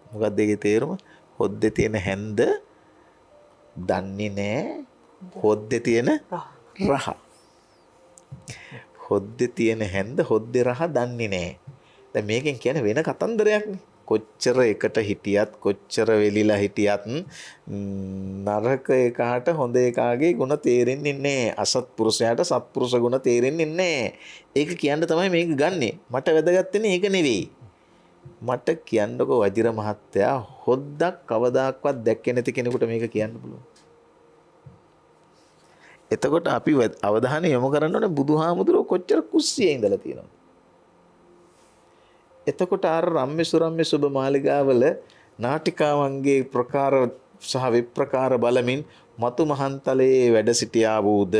මොකක්ද ඒකේ තේරුම? හොද්දේ තියෙන හැන්ද දන්නේ නැහැ. හොද්දේ තියෙන රහ. හොද්දේ තියෙන හැන්ද හොද්දේ රහ දන්නේ නැහැ. දැන් මේකෙන් කියන්නේ වෙන කතන්දරයක් නේ. කොච්චර එකට හිටියත් කොච්චර වෙලිලා හිටියත් නරක එකාට හොඳ එකාගේ ಗುಣ තේරෙන්නේ නැහැ. අසත්පුරුෂයාට සත්පුරුෂ ගුණ තේරෙන්නේ නැහැ. ඒක කියන්න තමයි මේක ගන්නෙ. මට වැදගත් වෙන්නේ ඒක නෙවෙයි. මට කියන්නකෝ වජිර මහත්තයා හොද්දක් කවදාක්වත් දැක්කේ නැති කෙනෙකුට මේක කියන්න පුළුවන්. එතකොට අපි අවධානය යොමු කරන්න ඕනේ බුදුහාමුදුරුවෝ කොච්චර කුස්සියේ ඉඳලා තියෙනවද? එතකොට අර රම්ම්‍ය සුරම්ම්‍ය සුබ මාලිගාවල නාටිකාවන්ගේ ප්‍රකාර සහ විප්‍රකාර බලමින් මතු මහන්තලයේ වැඩ සිටියා වූද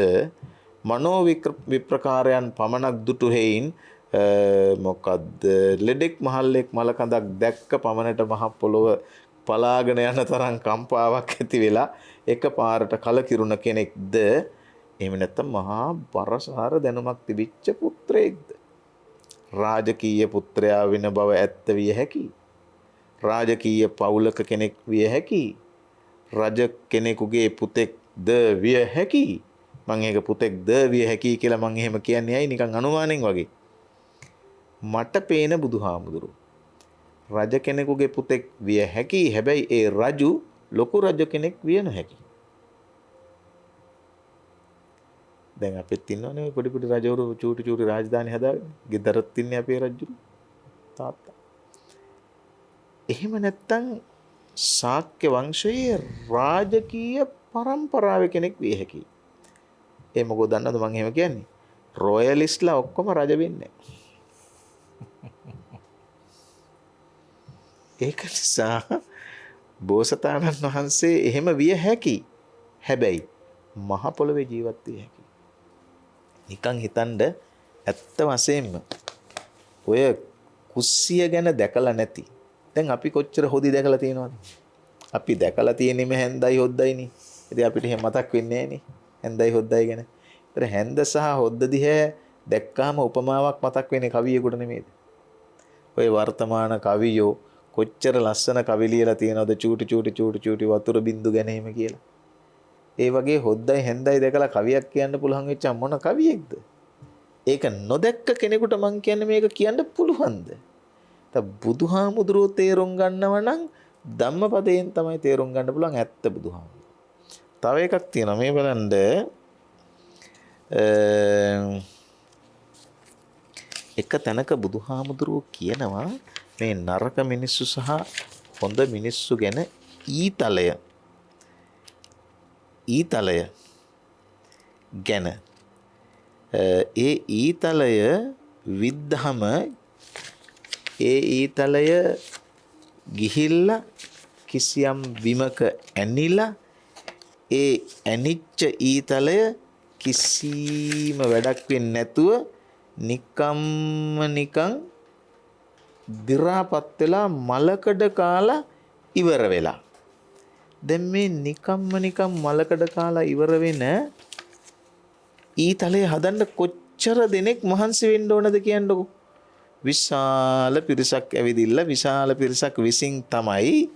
මනෝ විප්‍රකාරයන් පමණක් දුටු හේයින් මොකද්ද ලෙඩෙක් මහල්ලෙක් මලකඳක් දැක්ක පමණට මහ පොළොව පලාගෙන යන තරම් කම්පාවක් ඇති වෙලා එකපාරට කලකිරුණ කෙනෙක්ද? එහෙම නැත්නම් මහා බරසාර දැනුමක් තිබිච්ච පුත්‍රයෙක්ද? රාජකීය පුත්‍රයා වෙන බව ඇත්ත විය හැකි. රාජකීය පවුලක කෙනෙක් විය හැකි. රජ කෙනෙකුගේ පුතෙක්ද විය හැකි. මම ඒක පුතෙක්ද විය හැකි කියලා මම එහෙම කියන්නේ ඇයි නිකන් අනුමානෙන් වගේ. මට පේන බුදුහාමුදුරුවෝ රජ කෙනෙකුගේ පුතෙක් විය හැකි. හැබැයි ඒ රජු ලොකු රජ කෙනෙක් විය නොහැකි. දැන් අපිත් ඉන්නවනේ පොඩි පොඩි රජවරු චූටි චූටි රාජධානි හදාගෙන. ගෙදරත් ඉන්නේ අපේ රජු තාත්තා. එහෙම නැත්තම් ශාක්‍ය වංශයේ රාජකීය පරම්පරාවේ කෙනෙක් විය හැකියි. ඒ මොකෝ දන්නවද මම එහෙම කියන්නේ? රොයලිස්ට්ලා ඔක්කොම රජ වෙන්නේ. ඒක නිසා බෝසතාණන් වහන්සේ එහෙම විය හැකි. හැබැයි මහ පොළොවේ ජීවත් විය හැකි. නිකන් හිතන්න ඇත්ත වශයෙන්ම ඔය කුස්සිය ගැන දැකලා නැති. දැන් අපි කොච්චර හොදි දැකලා තියෙනවද? අපි දැකලා තියෙන්නේ හැන්දයි හොද්දයිනේ. ඉතින් අපිට එහෙම මතක් වෙන්නේ නැහනේ හැන්දයි හොද්දයි ගැන. ඒතර හැන්ද සහ හොද්ද දිහා දැක්කාම උපමාවක් මතක් වෙන්නේ කවියෙකුට නෙමෙයිද? ඔය වර්තමාන කවියෝ කොච්චර ලස්සන කවි ලියලා තියෙනවද චූටි වතුර බින්දු ගැන එහෙම කියලා. ඒ වගේ හොද්දයි හැන්දයි දැකලා කවියක් කියන්න පුළුවන් වෙච්ච මොන කවියෙක්ද? ඒක නොදැක්ක කෙනෙකුට මං කියන්නේ මේක කියන්න පුළුවන්ද? බුදුහාමුදුරුවෝ තේරුම් ගන්නව නම් ධම්මපදයෙන් තමයි තේරුම් ගන්න පුළුවන් ඇත්ත බුදුහාමුදුරුවෝ. තව එකක් තියෙනවා මේ බලන්න. එක තැනක බුදුහාමුදුරුවෝ කියනවා මේ නරක මිනිස්සු සහ හොඳ මිනිස්සු ගැන ඊතලය ගැන. ඒ ඊතලය විද්ධම ඒ ඊතලය ගිහිල්ලා කිසියම් විමක ඇනිලා ඒ ඇනිච්ච ඊතලය කිසිම වැඩක් වෙන්නේ නැතුව නිකන් දිරාපත් වෙලා මලකඩ කාලා ඉවර වෙලා. දැන් මේ නිකන් මලකඩ කාලා ඉවර වෙන ඊතලය හදන්න කොච්චර දෙනෙක් මහන්සි වෙන්න ඕනද කියන්නකෝ. විශාල පිරිසක් ඇවිදින්න විශාල පිරිසක් විසින් තමයි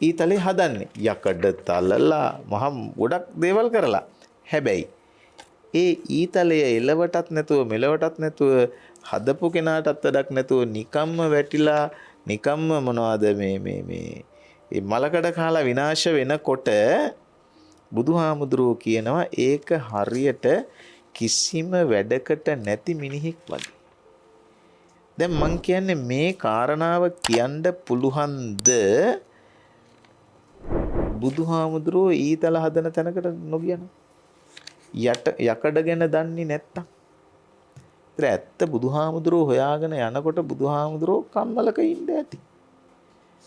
ඊතලේ හදන්නේ. යකඩ තලලා මහ ගොඩක් දේවල් කරලා. හැබැයි ඒ ඊතලය එලවටත් නැතුව මෙලවටත් නැතුව හදපු කෙනාටත් වැඩක් නැතුව නිකම්ම වැටිලා නිකම්ම මොනවද මේ මලකඩ කාලා විනාශ වෙනකොට බුදුහාමුදුරුවෝ කියනවා ඒක හරියට කිසිම වැඩකට නැති මිනිහෙක් වගේ. දැන් මං කියන්නේ මේ කාරණාව කියන්න පුළුවන්ද බුදුහාමුදුරුවෝ ඊතල හදන තැනකට නොගියන යකඩ ගැන දන්නේ නැත්තම්. ඒතර ඇත්ත බුදුහාමුදුරුවෝ හොයාගෙන යනකොට බුදුහාමුදුරුවෝ කම්මලක ඉන්න ඇති.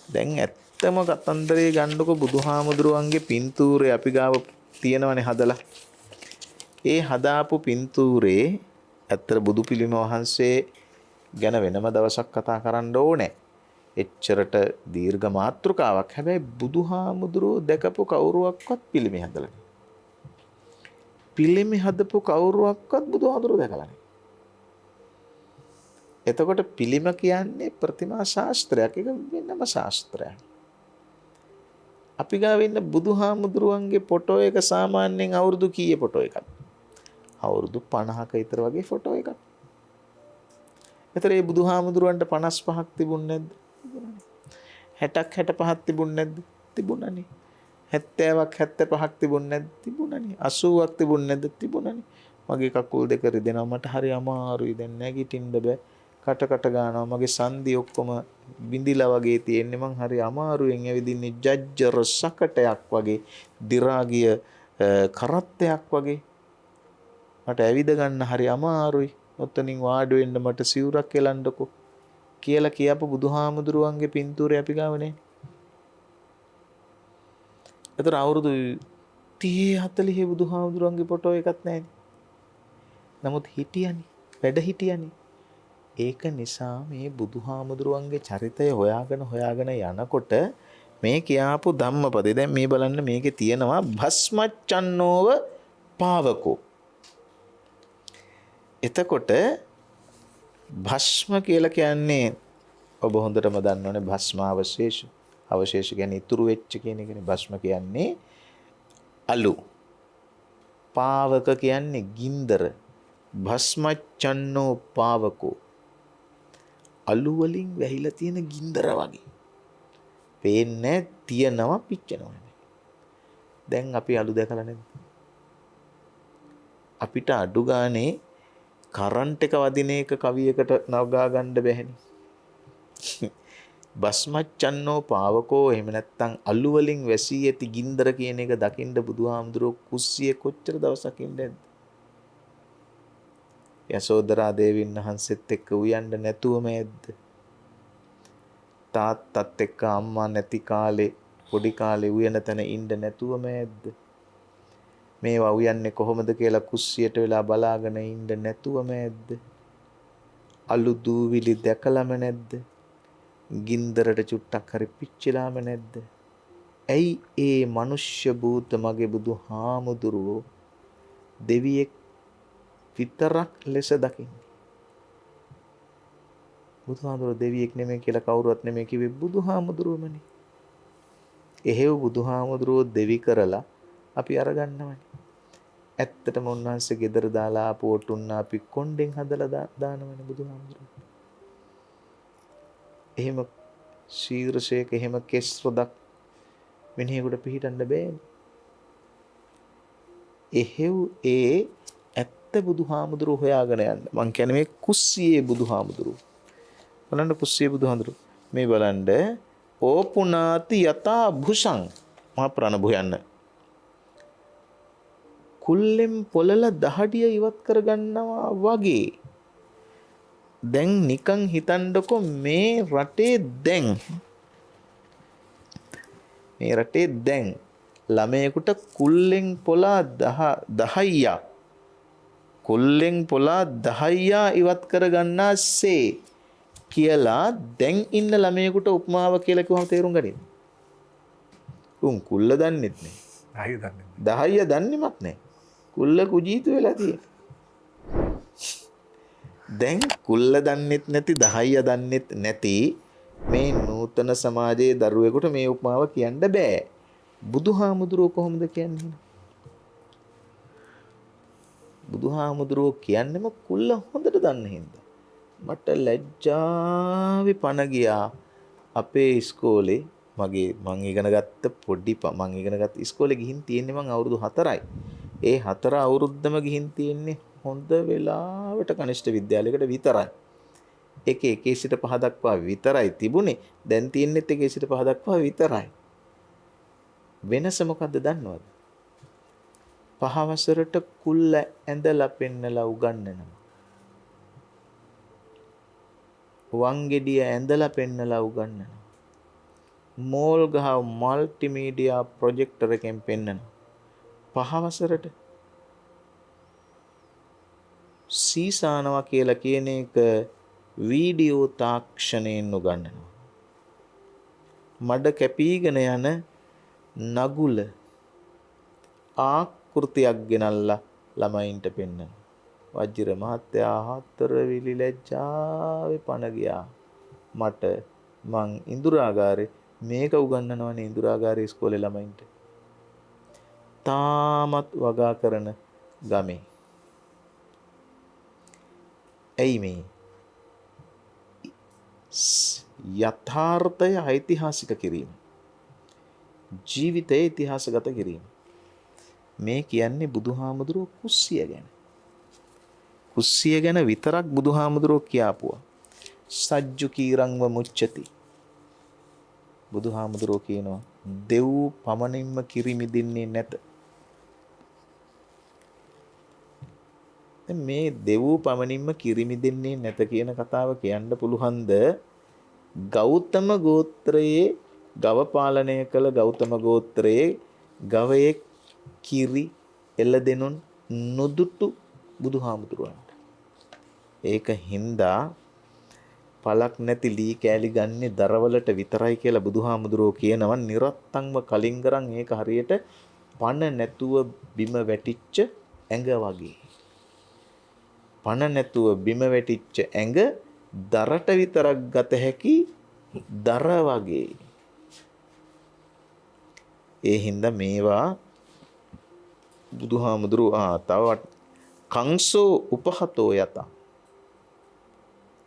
දැන් ඇත්තම කතන්දරේ ගන්නකො බුදුහාමුදුරුවන්ගේ පින්තූරේ අපි ගාව තියෙනවනේ හදලා. ඒ හදාපු පින්තූරේ ඇත්තට බුදු පිළිම වහන්සේ ගැන වෙනම දවසක් කතා කරන්න ඕනේ. එච්චරට දීර්ඝ මාතෘකාවක්. හැබැයි බුදුහාමුදුරුවෝ දැකපු කවුරුවක්වත් පිළිමේ හදලා නෑ. පිළිමේ හදපු කවුරුවක්වත් බුදුහාමුදුරුවෝ දැකලා නෑ. එතකොට පිළිම කියන්නේ ප්‍රතිමා ශාස්ත්‍රයක්. ඒක වෙනම ශාස්ත්‍රයක්. අපි ගාව ඉන්න බුදුහාමුදුරුවන්ගේ ෆොටෝ එක සාමාන්‍යයෙන් අවුරුදු කීයේ ෆොටෝ එකක්ද? අවුරුදු 50ක විතර වගේ ෆොටෝ එකක්. ඒතර ඒ බුදුහාමුදුරුවන්ට 55ක් තිබුණේ නැද්ද? 60ක් 65ක් තිබුණේ නැද්ද? තිබුණානේ. 70ක් 75ක් තිබුණේ නැද්ද? තිබුණානේ. 80ක් තිබුණේ නැද්ද? තිබුණානේ. මගේ කකුල් දෙක රිදෙනවා, මට හරි අමාරුයි, දැන් නැගිටින්න බෑ. කට ගන්නවා, මගේ සන්ධි ඔක්කොම බිඳිලා වගේ තියෙන්නේ, මං හරි අමාරුවෙන් ඇවිදින්නේ, ජජ්ජර සකටයක් වගේ, දිරා ගිය කරත්තයක් වගේ. මට ඇවිද ගන්න හරි අමාරුයි. ඔතනින් වාඩි වෙන්න මට සිවුරක් එලන්නකෝ කියලා කියපු බුදුහාමුදුරුවන්ගේ පින්තූරය අපි ගාව නැහැ. ඒතර අවුරුදු 30 40 බුදුහාමුදුරුවන්ගේ ෆොටෝ එකක් නැහැ. නමුත් හිටියනේ, වැඩ හිටියනේ. ඒක නිසා මේ බුදුහාමුදුරුවන්ගේ චරිතය හොයාගෙන යනකොට මේ කියාපු ධම්මපදේ දැන් මේ බලන්න මේකේ තියෙනවා භස්මච්ඡන්නෝව පාවකෝ. එතකොට භස්ම කියලා කියන්නේ ඔබ හොඳටම දන්නවනේ භස්ම අවශේෂ. අවශේෂ කියන්නේ ඉතුරු වෙච්ච කියන එකනේ. භස්ම කියන්නේ අලු. පාවක කියන්නේ ගින්දර. භස්මච්ඡන්නෝ පාවකෝ. අලු වලින් වැහිලා තියෙන ගින්දර වගේ. පේන්නේ තියනවා පිච්චෙනවා. දැන් අපි අලු දැකලා නැද්ද? අපිට අඩු ගානේ කරන්ට් එක වදින එක කවියකට නගා ගන්න බැහැනේ. බස්මච්ඡන්නෝ පාවකෝ එහෙම නැත්නම් අලු වලින් වැසී ඇති ගින්දර කියන එක දකින්න බුදුහාමුදුරුවෝ කුස්සියේ කොච්චර දවසක් ඉන්නේ නැද්ද? යසෝදරා දේවීන් වහන්සේත් එක්ක උයන්න නැතුවම ඇද්ද? තාත්තත් එක්ක අම්මා නැති කාලේ පොඩි කාලේ උයන තැන ඉන්න නැතුවම ඇද්ද? මේවා උයන්නේ කොහොමද කියලා කුස්සියට වෙලා බලාගෙන ඉන්න නැතුවම ඇද්ද? අලු දූවිලි දැකලම නැද්ද? ගින්දරට චුට්ටක් හරි පිච්චිලාම නැද්ද? ඇයි ඒ මනුෂ්‍ය භූත මගේ බුදුහාමුදුරුවෝ දෙවියෙක් විතරක් ලෙස දකින්නේ? බුදුහාමුදුරුවෝ දෙවියෙක් නෙමෙයි කියලා කවුරුවත් නෙමෙයි කිව්වේ බුදුහාමුදුරුවෝමනේ. එහෙව් බුදුහාමුදුරුවෝ දෙවි කරලා අපි අරගන්නවනේ. ඇත්තටම උන්වහන්සේ ගෙදර දාලා ආපු ඔටුන්න අපි කොණ්ඩෙන් හදලා දානවනේ බුදුහාමුදුරුවෝ. එහෙම ශීර්ෂයක එහෙම කෙස් රොදක් මිනිහෙකුට පිහිටන්න බෑනේ. එහෙව් ඒ ඇත්ත බුදුහාමුදුරුවෝ හොයාගෙන යන්න. මං කියන්නේ මේ කුස්සියේ බුදුහාමුදුරුවෝ. බලන්න කුස්සියේ බුදුහාමුදුරුවෝ. මේ බලන්න ඕපුනාති යතා භුසං මහා ප්‍රාණ භුයන්න. කුල්ලෙන් පොළල දහඩිය ඉවත් කරගන්නවා වගේ. දැන් නිකන් හිතන්නකො මේ රටේ දැන් ළමයෙකුට කුල්ලෙන් පොලා 10ක් කුල්ලෙන් පොලා 10 ඉවත් කරගන්නාසේ කියලා දැන් ඉන්න ළමයෙකුට උපමාව කියලා කිව්වම තේරුම් ගනින්න. උන් කුල්ල දන්නෙත් නෑ. 10 දන්නේමත් නෑ. කුල්ල කුජීතු වෙලා තියෙන්නේ. දැන් කුල්ල දන්නෙත් නැති 10 දන්නෙත් නැති මේ නූතන සමාජයේ දරුවෙකුට මේ උපමාව කියන්න බෑ. බුදුහාමුදුරුවෝ කොහොමද කියන්නේ? බුදුහාමුදුරුවෝ කියන්නේම කුල්ල හොඳට දන්න හින්දා. මට ලැජ්ජාවේ පණ ගියා අපේ ඉස්කෝලේ මං ඉගෙන ගත්ත ඉස්කෝලේ ගිහින් තියෙන්නේ මං අවුරුදු 4යි. ඒ 4 අවුරුද්දම ගිහින් තියෙන්නේ හොඳ වෙලාවට කනිෂ්ඨ විද්‍යාලයකට විතරයි. එකේ 1 සිට 5 දක්වා විතරයි තිබුණේ. දැන් තියෙන්නේත් 1 සිට 5 දක්වා විතරයි. වෙනස මොකද්ද දන්නවද? 5 වසරට කුල්ල ඇඳලා පෙන්නලා උගන්වනවා. වංගෙඩිය ඇඳලා පෙන්නලා උගන්වනවා. මෝල් ගහ මල්ටිමීඩියා ප්‍රොජෙක්ටර් එකෙන් පෙන්නනවා. 5 වසරට සීසානවා කියලා කියන එක වීඩියෝ තාක්ෂණයෙන් උගන්වනවා. මඩ කැපීගෙන යන නගුල ආකෘතියක් ගෙනල්ලා ළමයින්ට පෙන්නනවා. වජිර මහත්තයා 4 විලි ලැජ්ජාවේ පණ ගියා. මං ඉඳුරාගාරේ මේක උගන්වනවනේ ඉඳුරාගාරේ ඉස්කෝලේ ළමයින්ට. තාමත් වගා කරන ගමේ. ඇයි මේ යථාර්ථය ඓතිහාසික කිරීම, ජීවිතයේ ඉතිහාසගත කිරීම. මේ කියන්නේ බුදුහාමුදුරුවෝ කුස්සිය ගැන. කුස්සිය ගැන විතරක් බුදුහාමුදුරුවෝ කියාපුවා. සජ්ජු කීරංව මුච්චති. බුදුහාමුදුරුවෝ කියනවා දෙව් පමණින්ම කිරිමිදින්නේ නැත. මේ දෙව් පමණින්ම කිරිමිදින්නේ නැත කියන කතාව කියන්න පුළුවන්ද? ගෞතම ගෝත්‍රයේ ගව පාලනය කළ ගෞතම ගෝත්‍රයේ ගවයේ කිරි එළදෙනුන් නොදුටු බුදුහාමුදුරුවන්ට. ඒක හින්දා පලක් නැති ලී කෑලි ගන්නේ දරවලට විතරයි කියලා බුදුහාමුදුරුවෝ කියනවා. නිරත්තංව කලින් කරන් ඒක හරියට පණ නැතුව බිම වැටිච්ච ඇඟ වගේ. පණ නැතුව බිම වැටිච්ච ඇඟ දරට විතරක් ගත හැකි දර වගේ. ඒ හින්දා මේවා බුදුහාමුදුරුවෝ තව කංසෝ උපහතෝ යත.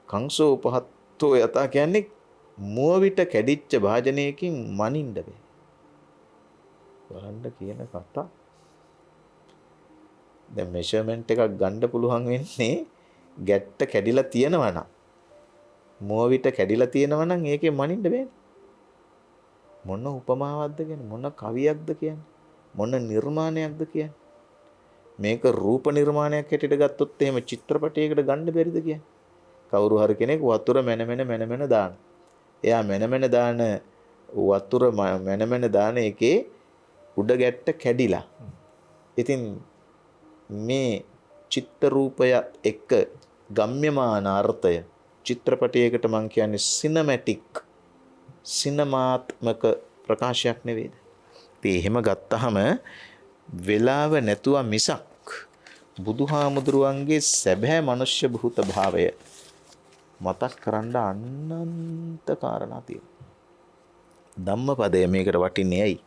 කංසෝ උපහතෝ යත කියන්නේ මුව විට කැඩිච්ච භාජනයකින් මනින්න බෑ. බලන්න කියන කතා. දැන් මෙෂර්මන්ට් එකක් ගන්න පුළුවන් වෙන්නේ ගැට්ට කැඩිලා තියෙනවා නම්. මුව විට කැඩිලා තියෙනවා නම් ඒකේ මනින්න බෑනේ. මොන උපමාවක්ද කියන්නේ? මොන කවියක්ද කියන්නේ? මොන නිර්මාණයක්ද කියන්නේ? මේක රූප නිර්මාණයක් හැටියට ගත්තොත් එහෙම චිත්‍රපටයකට ගන්න බැරිද කියන්නේ? කවුරු හරි කෙනෙක් වතුර මැන දාන. එයා මැන දාන වතුර මැන දාන එකේ උඩ ගැට්ට කැඩිලා. ඉතින් මේ චිත්ත රූපය එක්ක ගම්‍යමාන අර්ථය චිත්‍රපටයකට මං කියන්නේ සිනමාත්මක ප්‍රකාශයක් නෙවෙයිද? ඉතින් එහෙම ගත්තහම වෙලාව නැතුව මිසක් බුදුහාමුදුරුවන්ගේ සැබෑ මනුෂ්‍ය භූත භාවය මතක් කරන්න අනන්ත කාරණා තියෙනවා. ධම්මපදය මේකට වටින්නේ ඇයි?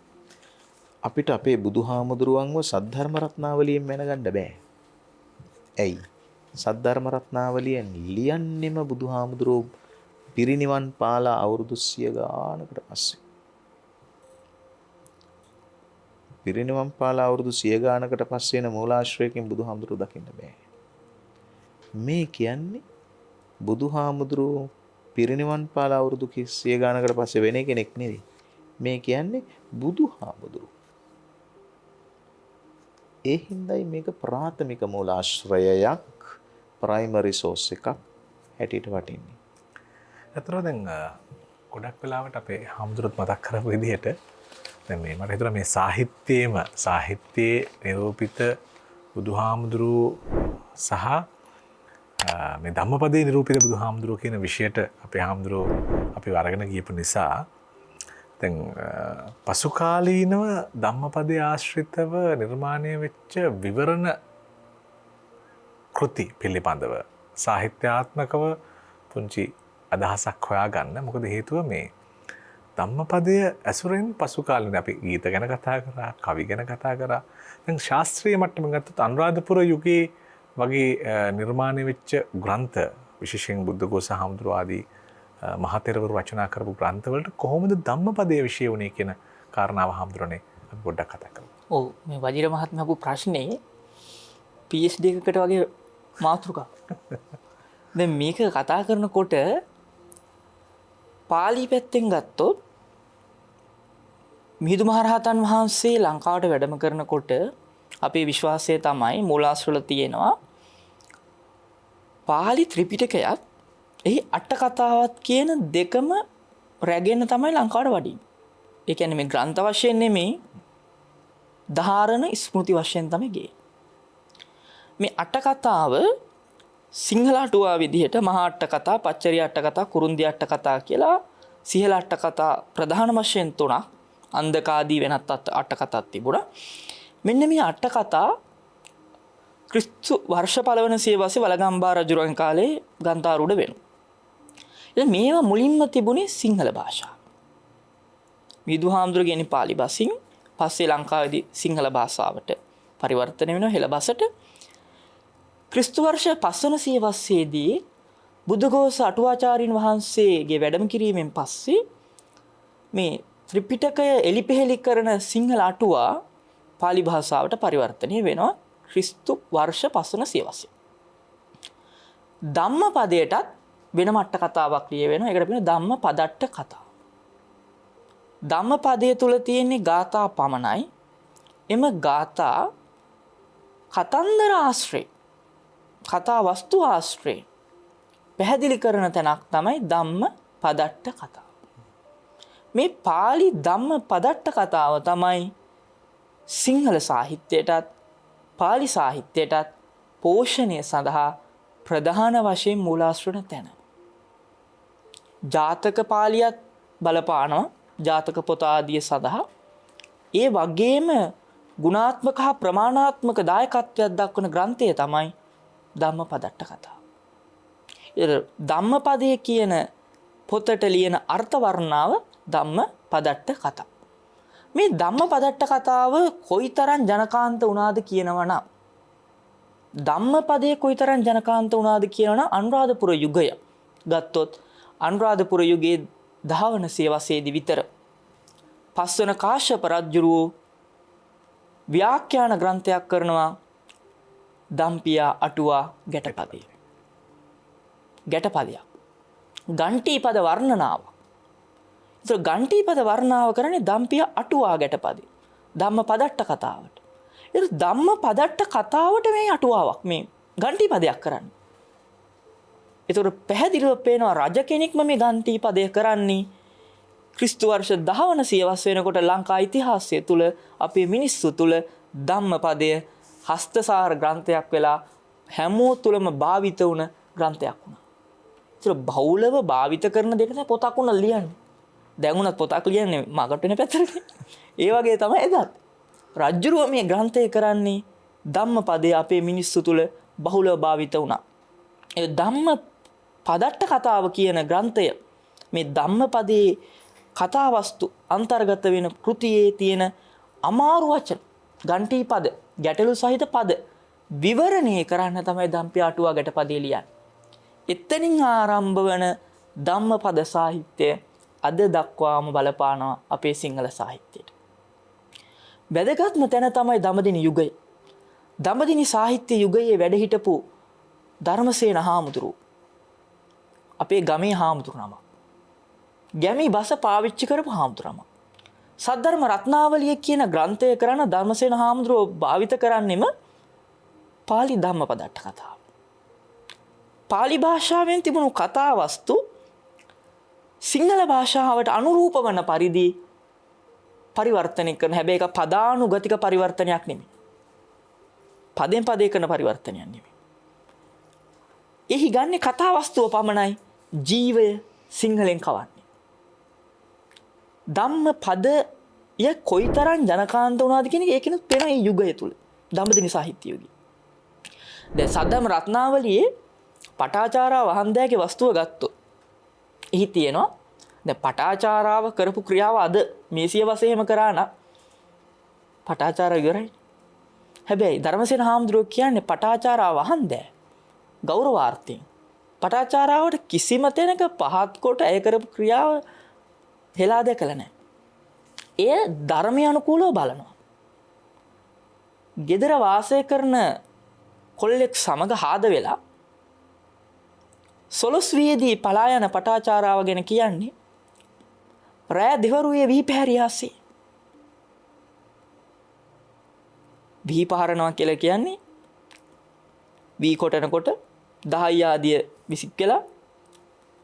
අපිට අපේ බුදුහාමුදුරුවන්ව සද්ධර්ම රත්නාවලියෙන් මැනගන්න බෑ. ඇයි? සද්ධර්ම රත්නාවලියෙන් ලියන්නෙම බුදුහාමුදුරුවෝ පිරිනිවන් පාලා අවුරුදු 100 ගානකට පස්සේ. පිරිනිවන් පාලා අවුරුදු 100 ගානකට පස්සේ එන මූලාශ්‍රයකින් බුදුහාමුදුරුවෝ දකින්න බෑ. මේ කියන්නේ බුදුහාමුදුරුවෝ පිරිනිවන් පාලා අවුරුදු 100 ගානකට පස්සේ වෙන කෙනෙක් නෙවෙයි. මේ කියන්නේ බුදුහාමුදුරුවෝ. ඒ හින්දායි මේක ප්‍රාථමික මූලාශ්‍රයයක්, ප්‍රයිමරි සෝස් එකක් හැටියට වටින්නේ. ඇත්තටම දැන් ගොඩක් වෙලාවට අපේ හාමුදුරුවොත් මතක් කරපු විදිහට දැන් මේ මට හිතුණා මේ සාහිත්‍යයේ නිරූපිත බුදුහාමුදුරුවෝ සහ මේ ධම්මපදයේ නිරූපිත බුදුහාමුදුරුවෝ කියන විෂයට අපේ හාමුදුරුවෝ අපිව අරගෙන ගියපු නිසා දැන් පසු කාලීනව ධම්මපදයේ ආශ්‍රිතව නිර්මාණය වෙච්ච විවරණ කෘති පිළිබඳව සාහිත්‍යාත්මකව පුංචි අදහසක් හොයාගන්න. මොකද හේතුව මේ ධම්මපදය ඇසුරෙන් පසු කාලීන අපි ගීත ගැන කතා කරා, කවි ගැන කතා කරා. දැන් ශාස්ත්‍රීය මට්ටමින් ගත්තොත් අනුරාධපුර යුගයේ වගේ නිර්මාණය වෙච්ච ග්‍රන්ථ, විශේෂයෙන් බුද්ධඝෝෂ හාමුදුරුවෝ ආදී මහතෙරවරු රචනා කරපු ග්‍රන්ථවලට කොහොමද ධම්මපදයේ විෂය වුණේ කියන කාරණාව හාමුදුරනේ අපි පොඩ්ඩක් කතා කරමු. ඔව්, මේ වජිර මහත්මයා අහපු ප්‍රශ්නේ PhD එකකට වගේ මාතෘකාවක්. දැන් මේක කතා කරනකොට පාලි පැත්තෙන් ගත්තොත් මිහිඳු මහරහතන් වහන්සේ ලංකාවට වැඩම කරනකොට අපේ විශ්වාසය තමයි මූලාශ්‍රවල තියෙනවා පාලි ත්‍රිපිටකයත් එහි අට කතාවත් කියන දෙකම රැගෙන තමයි ලංකාවට වඩින්. ඒ කියන්නේ මේ ග්‍රන්ථ වශයෙන් නෙමෙයි ධාරණ ස්මෘති වශයෙන් තමයි ගේ. මේ අට කතාව සිංහල අටුවා විදිහට මහා අට කතා, පච්චරිය අට කතා, කුරුන්දී අට කතා කියලා සිංහල අට කතා ප්‍රධාන වශයෙන් 3ක් අන්දකාදී වෙනත් අට කතාවක් තිබුණා. මෙන්න මේ අට කතා ක්‍රිස්තු වර්ෂ පළවන සියවසේ වලගම්බා රජුරන් කාලේ ගන්ධාරූඪ වෙනවා. ඉතින් මේවා මුලින්ම තිබුණේ සිංහල භාෂාව. විදුහාමුදුර කියන්නේ පාලි භාෂින් පස්සේ ලංකාවේදී සිංහල භාෂාවට පරිවර්තනය වෙනවා හෙළ භාෂට. ක්‍රිස්තු වර්ෂ 5 වන සියවසේදී බුද්ධඝෝෂ අටුවාචාර්යින් වහන්සේගේ වැඩම කිරීමෙන් පස්සේ මේ ත්‍රිපිටකය එලිපෙහෙලි කරන සිංහල අටුවා පාලි භාෂාවට පරිවර්තනය වෙනවා ක්‍රිස්තු වර්ෂ 5 වන සියවසේ. ධම්මපදයටත් වෙනම අට කතාවක් ලියවෙනවා. ඒකට කියනවා ධම්මපදට්ට කතාව. ධම්මපදයේ තුල තියෙන්නේ ගාථා පමණයි. එම ගාථා කතන්දර ආශ්‍රේ කතා වස්තු ආශ්‍රේ පැහැදිලි කරන තැනක් තමයි ධම්මපදට්ට කතාව. මේ පාලි ධම්මපදට්ට කතාව තමයි සිංහල සාහිත්‍යයටත් පාලි සාහිත්‍යයටත් පෝෂණය සඳහා ප්‍රධාන වශයෙන් මූලාශ්‍රන තැන. ජාතක පාලියත් බලපානවා ජාතක පොත ආදිය සඳහා. ඒ වගේම ගුණාත්මක හා ප්‍රමාණාත්මක දායකත්වයක් දක්වන ග්‍රන්ථය තමයි ධම්මපදට්ට කතාව. ධම්මපදයේ කියන පොතට ලියන අර්ථ වර්ණාව ධම්මපදට්ට කතාව. මේ ධම්මපදට්ට කතාව කොයිතරම් ජනකාන්ත වුණාද කියනවනම් ධම්මපදයේ කොයිතරම් ජනකාන්ත වුණාද කියනවනම් අනුරාධපුර යුගය ගත්තොත් අනුරාධපුර යුගයේ 10 වන සියවසේදී විතර 5 වන කාශ්‍යප රජුරෝ ව්‍යාඛ්‍යාන ග්‍රන්ථයක් කරනවා දම්පියා අටුවා ගැටපදය. ගැටපදයක්. ගණ්ඨීපද වර්ණනාව. ඒක ගණ්ඨීපද වර්ණනාව කරන්නේ දම්පියා අටුවා ගැටපදේ. ධම්මපදට්ට කතාවට. ඒක ධම්මපදට්ට කතාවට මේ අටුවාවක් මේ ගණ්ඨීපදයක් කරන්නේ. ඒතකොට පැහැදිලිව පේනවා රජ කෙනෙක්ම මේ ගණ්ඨීපදය කරන්නේ ක්‍රිස්තු වර්ෂ 10 වන සියවස් වෙනකොට ලංකා ඉතිහාසය තුල අපේ මිනිස්සු තුල ධම්මපදය හස්තසාර ග්‍රන්ථයක් වෙලා හැමෝ තුලම භාවිත වුණ ග්‍රන්ථයක් වුණා. ඒක බහුලව භාවිත කරන දෙයක තමයි පොතක් උන ලියන්නේ. දැන් උනත් පොතක් ලියන්නේ මගට වෙන පැත්තට. ඒ වගේ තමයි එදත්. රජ්ජුරුව මේ ග්‍රන්ථය කරන්නේ ධම්මපදය අපේ මිනිස්සු තුල බහුලව භාවිත වුණා. ඒ ධම්මපදට්ට කතාව කියන ග්‍රන්ථය මේ ධම්මපදයේ කතාවස්තු අන්තර්ගත වෙන කෘතියේ තියෙන අමාරු වචන ගණ්ඨී පද ගැටලු සහිත පද විවරණය කරන්න තමයි ධම්පියා අටුවා ගැටපදේ ලියන්නේ. එතනින් ආරම්භ වන ධම්මපද සාහිත්‍ය අද දක්වාම බලපානවා අපේ සිංහල සාහිත්‍යයට. වැදගත්ම තැන තමයි දඹදිනි යුගය. දඹදිනි සාහිත්‍ය යුගයේ වැඩ හිටපු ධර්මසේන හාමුදුරුවෝ අපේ ගමේ හාමුදුරු නම. ගැමි බස පාවිච්චි කරපු හාමුදුරුවම. සද්ධර්ම රත්නාවලිය කියන ග්‍රන්ථය කරන ධර්මසේන හාමුදුරුවෝ භාවිත කරන්නෙම පාලි ධම්මපදට්ට කතාව. පාලි භාෂාවෙන් තිබුණු කතා වස්තු සිංහල භාෂාවට අනුරූප වන පරිදි පරිවර්තනය කරන හැබැයි ඒක පදානුගතික පරිවර්තනයක් නෙමෙයි. පදෙන් පදේ කරන පරිවර්තනයක් නෙමෙයි. එහි ගන්නේ කතා වස්තුව පමණයි ජීවය සිංහලෙන් කවන්නේ. ධම්මපදය කොයිතරම් ජනකාන්ත වුණාද කියන එක ඒකිනුත් පේන මේ යුගය තුල දඹදිනි සාහිත්‍ය යුගයේ. දැන් සද්ධර්ම රත්නාවලියේ පටාචාරා වහන්දෑගේ වස්තුව ගත්තොත් එහි තියෙනවා දැන් පටාචාරාව කරපු ක්‍රියාව අද මේ සියවසේම කරා නම් පටාචාරා ඉවරයි. හැබැයි ධර්මසේන හාමුදුරුවෝ කියන්නේ පටාචාරා වහන්දෑ ගෞරවාර්ථයෙන් පටාචාරාවට කිසිම තැනක පහත් කොට ඇය කරපු ක්‍රියාව හෙලා දැකලා නැහැ. එය ධර්මය අනුකූලව බලනවා. ගෙදර වාසය කරන කොල්ලෙක් සමග හාද වෙලා සොළොස්වියේදී පලා යන පටාචාරාව ගැන කියන්නේ රෑ දෙවරුවේ වී පැහැරියාසේ. වී පහරනවා කියලා කියන්නේ වී කොටනකොට 10 ආදිය විසික් වෙලා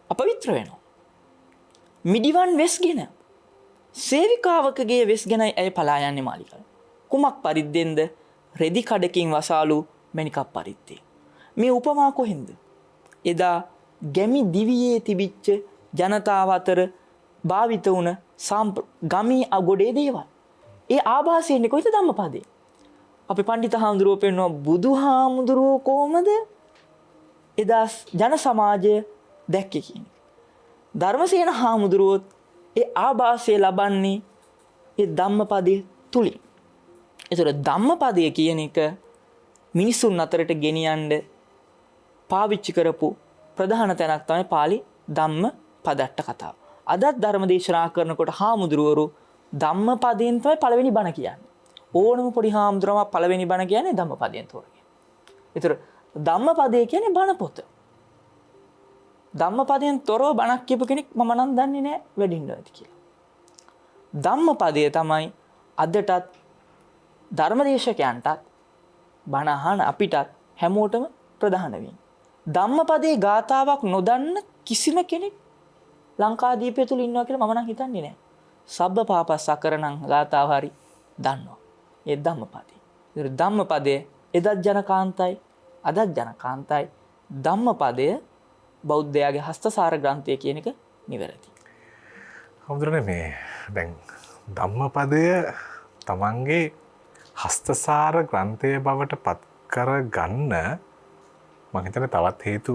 අපවිත්‍ර වෙනවා. මිඩිවන් වෙස්ගෙන සේවිකාවකගේ වෙස්ගෙන ඇය පලා යන්නේ මාලිකාව. කුමක් පරිද්දෙන්ද? රෙදි කඩකින් වසාලු මණිකක් පරිද්දේ. මේ උපමා කොහෙන්ද? එදා ගැමි දිවියේ තිබිච්ච ජනතාව අතර භාවිත වුණ ගමී අගොඩේ දේවල්. ඒ ආభాසයෙන්නේ කොයිද? ධම්මපදේ. අපි පණ්ඩිත හාමුදුරුවෝ පෙන්වනවා බුදුහාමුදුරුවෝ කොහොමද එදා ජන සමාජය දැක්කේ කියන එක. ධර්මසේන හාමුදුරුවෝ ඒ ආభాසය ලබන්නේ ඒ ධම්මපදයේ තුලින්. ඒතර ධම්මපදය කියන එක මිනිසුන් අතරට ගෙනියන්න පාවිච්චි කරපු ප්‍රධාන තැනක් තමයි පාලි ධම්මපදට්ට කතාව. අදත් ධර්ම දේශනා කරනකොට හාමුදුරුවරු ධම්මපදයෙන් තමයි පළවෙනි බණ කියන්නේ. ඕනම පොඩි හාමුදුරුවම පළවෙනි බණ කියන්නේ ධම්මපදයෙන් තෝරගෙන. ඒතර ධම්මපදය කියන්නේ බණ පොත. ධම්මපදයෙන් තොරව බණක් කියපු කෙනෙක් මම නම් දන්නේ නැහැ වැඩින්න ඇති කියලා. ධම්මපදය තමයි අදටත් ධර්මදේශකයන්ටත් බණ අහන අපිටත් හැමෝටම ප්‍රධාන වෙන්නේ. ධම්මපදයේ ගාතාවක් නොදන්න කිසිම කෙනෙක් ලංකාදීපය තුල ඉන්නවා කියලා මම නම් හිතන්නේ නැහැ. සබ්බ පාපස් අකරණං ගාතාව හරි දන්නවා. ඒ ධම්මපදේ. ඒ ධම්මපදයේ එදත් ජනකාන්තයි අදත් ජනකාන්තයි. ධම්මපදය බෞද්ධයාගේ හස්තසාර ග්‍රන්ථය කියන එක නිවැරදි. හමුදුරනේ මේ දැන් ධම්මපදය තමන්ගේ හස්තසාර ග්‍රන්ථය බවට පත් කර ගන්න මම හිතන්නේ තවත් හේතු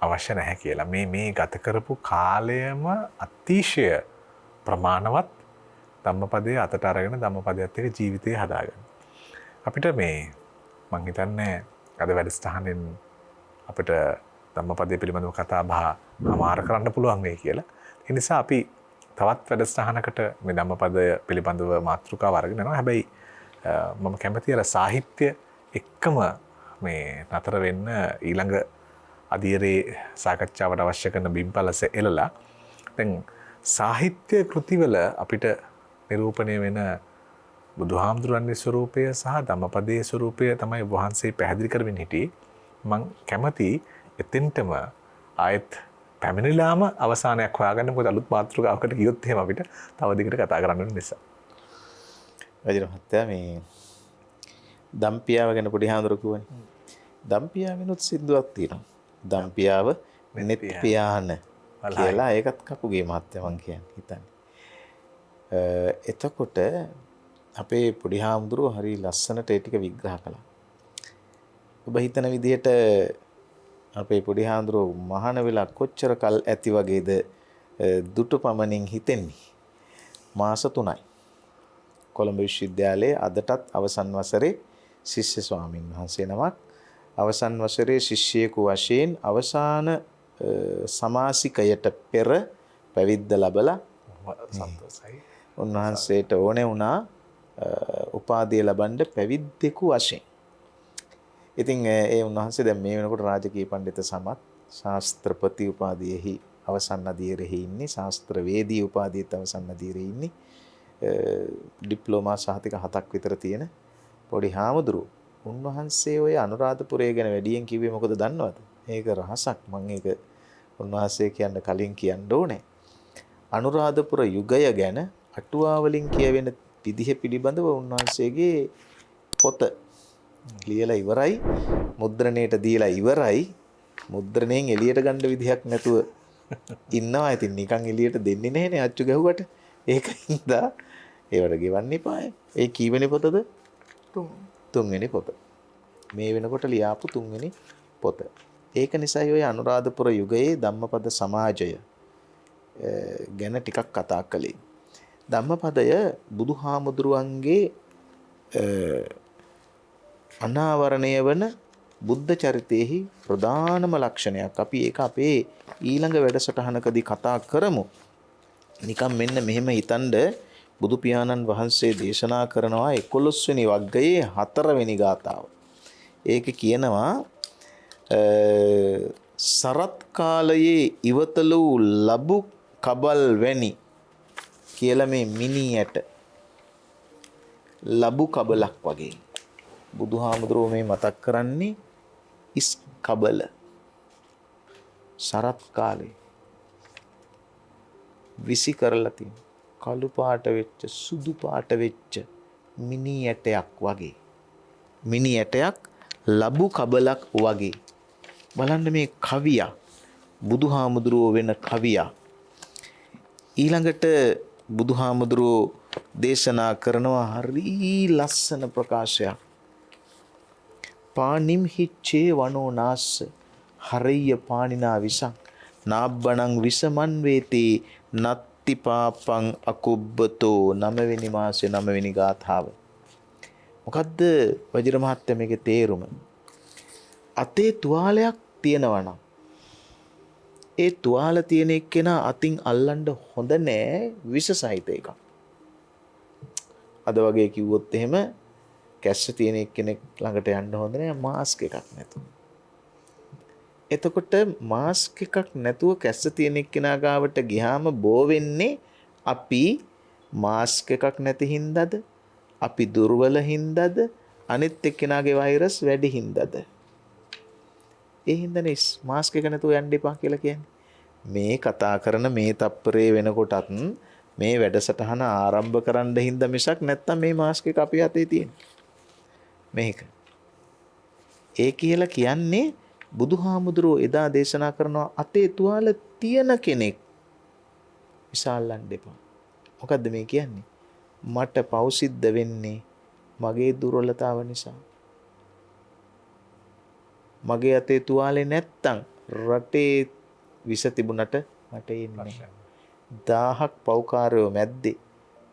අවශ්‍ය නැහැ කියලා. මේ ගත කරපු කාලයම අතිශය ප්‍රමාණවත් ධම්මපදයේ අතට අරගෙන ධම්මපදයත් එක්ක ජීවිතය හදාගන්න. අපිට මේ මම හිතන්නේ අද වැඩසටහනෙන් අපිට ධම්මපදයේ පිළිබඳව කතා බහ අමාර කරන්න පුළුවන් වෙයි කියලා. ඒ නිසා අපි තවත් වැඩසටහනකට මේ ධම්මපදය පිළිබඳව මාතෘකාව අරගෙන යනවා. හැබැයි මම කැමතියි අර සාහිත්‍ය එක්කම මේ නතර වෙන්න ඊළඟ අධීරේ සාකච්ඡාවට අවශ්‍ය කරන බිම්පලස එළලා දැන් සාහිත්‍ය කෘතිවල අපිට නිරූපණය වෙන බුදුහාමුදුරන්ගේ ස්වරූපය සහ ධම්මපදයේ ස්වරූපය තමයි වහන්සේ පැහැදිලි කරමින් හිටියේ. මම කැමතියි එතෙන්ටම ආයෙත් පැමිණිලාම අවසානයක් හොයාගන්න. මොකද අලුත් මාතෘකාවකට ගියොත් එහෙම අපිට තව දිගට කතා කරන්න වෙන නිසා. වජිර මහත්තයා මේ දම්පියාව ගැන පොඩි හාමුදුරුවෝ කිව්වනේ. දම්පියාවෙනුත් සින්දුවක් තියෙනවා. දම්පියාව නෙත් පියාන කියලා. ඒකත් කපුගේ මහත්තයා මං කියන්නේ හිතන්නේ. එතකොට අපේ පොඩි හාමුදුරුවෝ හරි ලස්සනට ඒ ටික විග්‍රහ කළා. ඔබ හිතන විදිහට අපේ පොඩි හාමුදුරුවෝ මහාන වෙලා කොච්චර කල් ඇති වගේද දුටු පමණින් හිතෙන්නේ. මාස 3යි. කොළඹ විශ්වවිද්‍යාලයේ අදටත් අවසන් වසරේ ශිෂ්‍ය ස්වාමීන් වහන්සේ නමක් අවසන් වසරේ ශිෂ්‍යයෙකු වශයෙන් අවසාන සමාසිකයට පෙර පැවිද්ද ලැබලා සන්තෝෂයි. උන්වහන්සේට ඕනේ වුණා උපාධිය ලබන්න පැවිද්දෙකු වශයෙන්. ඉතින් ඒ උන්වහන්සේ දැන් මේ වෙනකොට රාජකීය පඬිත සමත් ශාස්ත්‍රපති උපාධියෙහි අවසන් අධීරෙහි ඉන්නේ. ශාස්ත්‍රවේදී උපාධියත් අවසන් අධීරෙහි ඉන්නේ. ඩිප්ලෝමා සහතික 7ක් විතර තියෙන පොඩි හාමුදුරුවෝ. උන්වහන්සේ ඔය අනුරාධපුරය ගැන වැඩියෙන් කිව්වේ මොකද දන්නවද? ඒක රහසක්. මම ඒක උන්වහන්සේ කියන්න කලින් කියන්න ඕනේ. අනුරාධපුර යුගය ගැන අටුවා වලින් කියවෙන විදිහ පිළිබඳව උන්වහන්සේගේ පොත ලියලා ඉවරයි. මුද්‍රණයට දීලා ඉවරයි. මුද්‍රණයෙන් එළියට ගන්න විදිහක් නැතුව ඉන්නවා. ඉතින් නිකන් එළියට දෙන්නේ නැහැනේ අච්චු ගැහුවට. ඒකින්ද ඒවට ගෙවන්න එපායි. ඒ කීවෙනි පොතද? තුන්වෙනි පොත. මේ වෙනකොට ලියාපු තුන්වෙනි පොත. ඒක නිසායි ඔය අනුරාධපුර යුගයේ ධම්මපද සමාජය ගැන ටිකක් කතා කළේ. ධම්මපදය බුදුහාමුදුරුවන්ගේ අනාවරණය වන බුද්ධ චරිතයෙහි ප්‍රධානම ලක්ෂණයක්. අපි ඒක අපේ ඊළඟ වැඩසටහනකදී කතා කරමු. නිකම් මෙන්න මෙහෙම හිතන්ඩ බුදු පියාණන් වහන්සේ දේශනා කරනවා 11 වෙනි වග්ගයේ 4 වෙනි ගාථාව. ඒක කියනවා සරත් කාලයේ ඉවතලු ලබු කබල් වැනි කියලා මේ මිනියට ලබු කබලක් වගේ. බුදුහාමුදුරුවෝ මේ මතක් කරන්නේ ඉස් කබල. සරත් කාලේ විසි කරලා තියෙන කළු පාට වෙච්ච සුදු පාට වෙච්ච මිනි ඇටයක් වගේ. මිනි ඇටයක් ලබු කබලක් වගේ. බලන්න මේ කවියා බුදුහාමුදුරුවෝ වෙන කවියා. ඊළඟට බුදුහාමුදුරුවෝ දේශනා කරනවා හරි ලස්සන ප්‍රකාශයක්. පානිම් හිච්චේ වනෝ නාස්ස හරිය පානිනා විසං නාබ්බණං විසමන් වේතේ නත්ති පාපං අකුබ්බතෝ 9 වෙනි මාසේ 9 වෙනි ගාථාව. මොකද්ද වජිර මහත්තයා මේකේ තේරුම? අතේ තුවාලයක් තියෙනවා නම් ඒ තුවාල තියෙන එක්කෙනා අතින් අල්ලන්න හොඳ නෑ විස සහිත එකක්. අද වගේ කිව්වොත් එහෙම කැස්ස තියෙන එක්කෙනෙක් ළඟට යන්න හොඳ නෑ මාස්ක් එකක් නැතුව. එතකොට මාස්ක් එකක් නැතුව කැස්ස තියෙන එක්කෙනා ගාවට ගියාම බෝ වෙන්නේ අපි මාස්ක් එකක් නැති හින්දාද? අපි දුර්වල හින්දාද? අනිත් එක්කෙනාගේ වෛරස් වැඩි හින්දාද? ඒ හින්දානේ මාස්ක් එක නැතුව යන්න එපා කියලා කියන්නේ. මේ කතා කරන මේ තප්පරේ වෙනකොටත් මේ වැඩසටහන ආරම්භ කරන්න හින්දා මිසක් නැත්තම් මේ මාස්ක් එක අපි අතේ තියෙන. මේක. ඒ කියලා කියන්නේ බුදුහාමුදුරුවෝ එදා දේශනා කරනවා අතේ තුවාල තියෙන කෙනෙක් විසාල්ලන්න එපා. මොකද්ද මේ කියන්නේ? මට පව් සිද්ධ වෙන්නේ මගේ දුර්වලතාව නිසා. මගේ අතේ තුවාලේ නැත්තම් රටේ විස තිබුණට මට එන්නේ 1000ක් පව්කාරයෝ මැද්දේ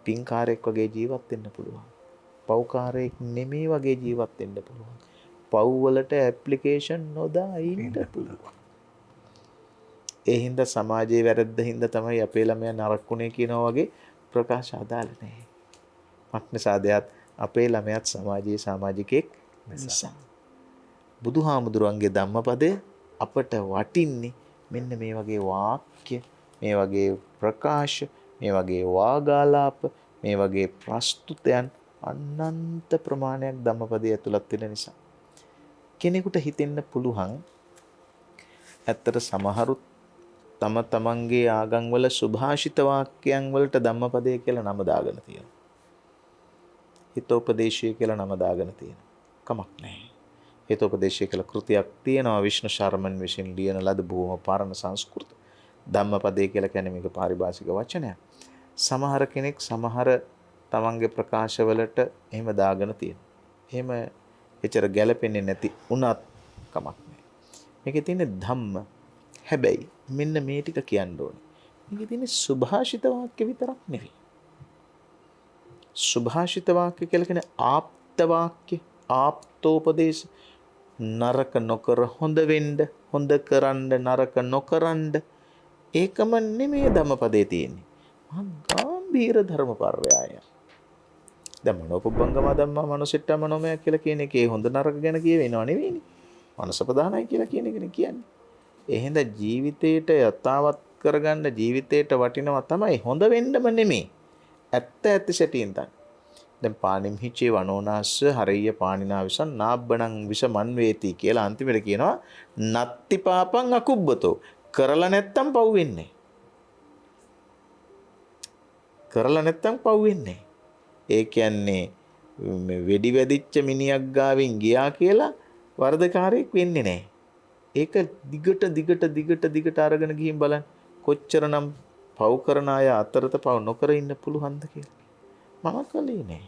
පින්කාරයෙක් වගේ ජීවත් වෙන්න පුළුවන්. පව්කාරයෙක් නෙමෙයි වගේ ජීවත් වෙන්න පුළුවන්. පව් වලට ඇප්ලිකේෂන් නොදා ඉන්න පුළුවන්. ඒ හින්දා සමාජයේ වැරද්ද හින්දා තමයි අපේ ළමයා නරකුනේ කියනවා වගේ ප්‍රකාශ අදාළ නැහැ. මක්නිසාදයක් අපේ ළමයාත් සමාජයේ සමාජිකෙක් නිසා. බුදුහාමුදුරන්ගේ ධම්මපදේ අපට වටින්නේ මෙන්න මේ වගේ වාක්‍ය, මේ වගේ ප්‍රකාශ, මේ වගේ වාගාලාප, මේ වගේ ප්‍රස්තුතයන් අනන්ත ප්‍රමාණයක් ධම්මපදයේ ඇතුළත් වෙන නිසා. කෙනෙකුට හිතෙන්න පුළුවන් ඇත්තට සමහරුත් තම තමන්ගේ ආගම් වල සුභාෂිත වාක්‍යයන් වලට ධම්මපදයේ කියලා නම දාගෙන තියෙනවා. හිතෝපදේශය කියලා නම දාගෙන තියෙනවා. කමක් නැහැ. හිතෝපදේශය කියලා කෘතියක් තියෙනවා විෂ්ණු ශර්මන් විසින් ලියන ලද බොහොම පරණ සංස්කෘත. ධම්මපදයේ කියලා කියන්නේ මේක පාරිභාෂික වචනයක්. සමහර කෙනෙක් සමහර තමන්ගේ ප්‍රකාශවලට එහෙම දාගෙන තියෙනවා. එහෙම එච්චර ගැළපෙන්නේ නැති උනත් කමක් නැහැ. මේකේ තියෙන ධම්ම. හැබැයි මෙන්න මේ ටික කියන්න ඕනේ. මේකේ තියෙන සුභාෂිත වාක්‍ය විතරක් නෙවෙයි. සුභාෂිත වාක්‍ය කියලා කියන්නේ ආප්ත වාක්‍ය, ආප්තෝපදේශ. නරක නොකර හොඳ වෙන්න, හොඳ කරන්න නරක නොකරන්න. ඒකම නෙමෙයි ධම්මපදයේ තියෙන්නේ. මහා ගාම්භීර ධර්මපර්යාය. දැන් මනෝපුබ්බංගම ධම්මා මනසිට්ඨ මනෝමය කියලා කියන එකේ හොඳ නරක ගැන කියවෙනව නෙවෙයිනේ. මනස ප්‍රධානයි කියලා කියන එකනේ කියන්නේ. එහෙනම් ජීවිතේට යථාවත් කරගන්න ජීවිතේට වටිනවා තමයි හොඳ වෙන්නම නෙමෙයි. ඇත්ත ඇත්ත සැටියෙන් තමයි. දැන් පානිම් හිචේ වනෝනාස්ස හරිය පානිනා විසන් නාබ්බණං විස මන් වේති කියලා අන්තිමට කියනවා නත්ති පාපං අකුබ්බතෝ. කරලා නැත්තම් පව් වෙන්නේ. කරලා නැත්තම් පව් වෙන්නේ. ඒ කියන්නේ වෙඩි වැදිච්ච මිනිහක් ගාවින් ගියා කියලා වර්ධකාරයෙක් වෙන්නේ නැහැ. ඒක දිගට අරගෙන ගිහින් බලන්න කොච්චරනම් පව් කරන අය අතරත පව් නොකර ඉන්න පුළුවන්ද කියලා. මම කලේ නෑ.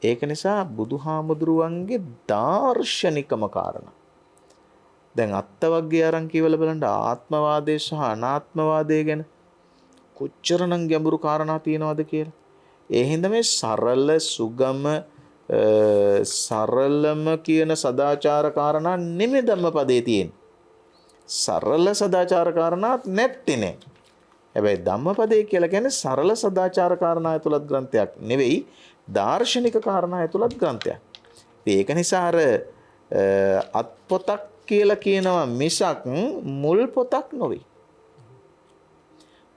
ඒක නිසා බුදුහාමුදුරුවන්ගේ දාර්ශනිකම කාරණා. දැන් අත්තවග්ගේ අරන් කියවලා බලන්න ආත්මවාදය සහ අනාත්මවාදය ගැන කොච්චරනම් ගැඹුරු කාරණා තියෙනවද කියලා. ඒ හින්දා මේ සරල සුගම සරලම කියන සදාචාර කාරණා නෙමෙයි ධම්මපදයේ තියෙන්නේ. සරල සදාචාර කාරණාත් නැත්තේ නේ. හැබැයි ධම්මපදයේ කියලා කියන්නේ සරල සදාචාර කාරණා ඇතුළත් ග්‍රන්ථයක් නෙවෙයි දාර්ශනික කාරණා ඇතුළත් ග්‍රන්ථයක්. ඒක නිසා අර අත්පොතක් කියලා කියනවා මිසක් මුල් පොතක් නොවේ.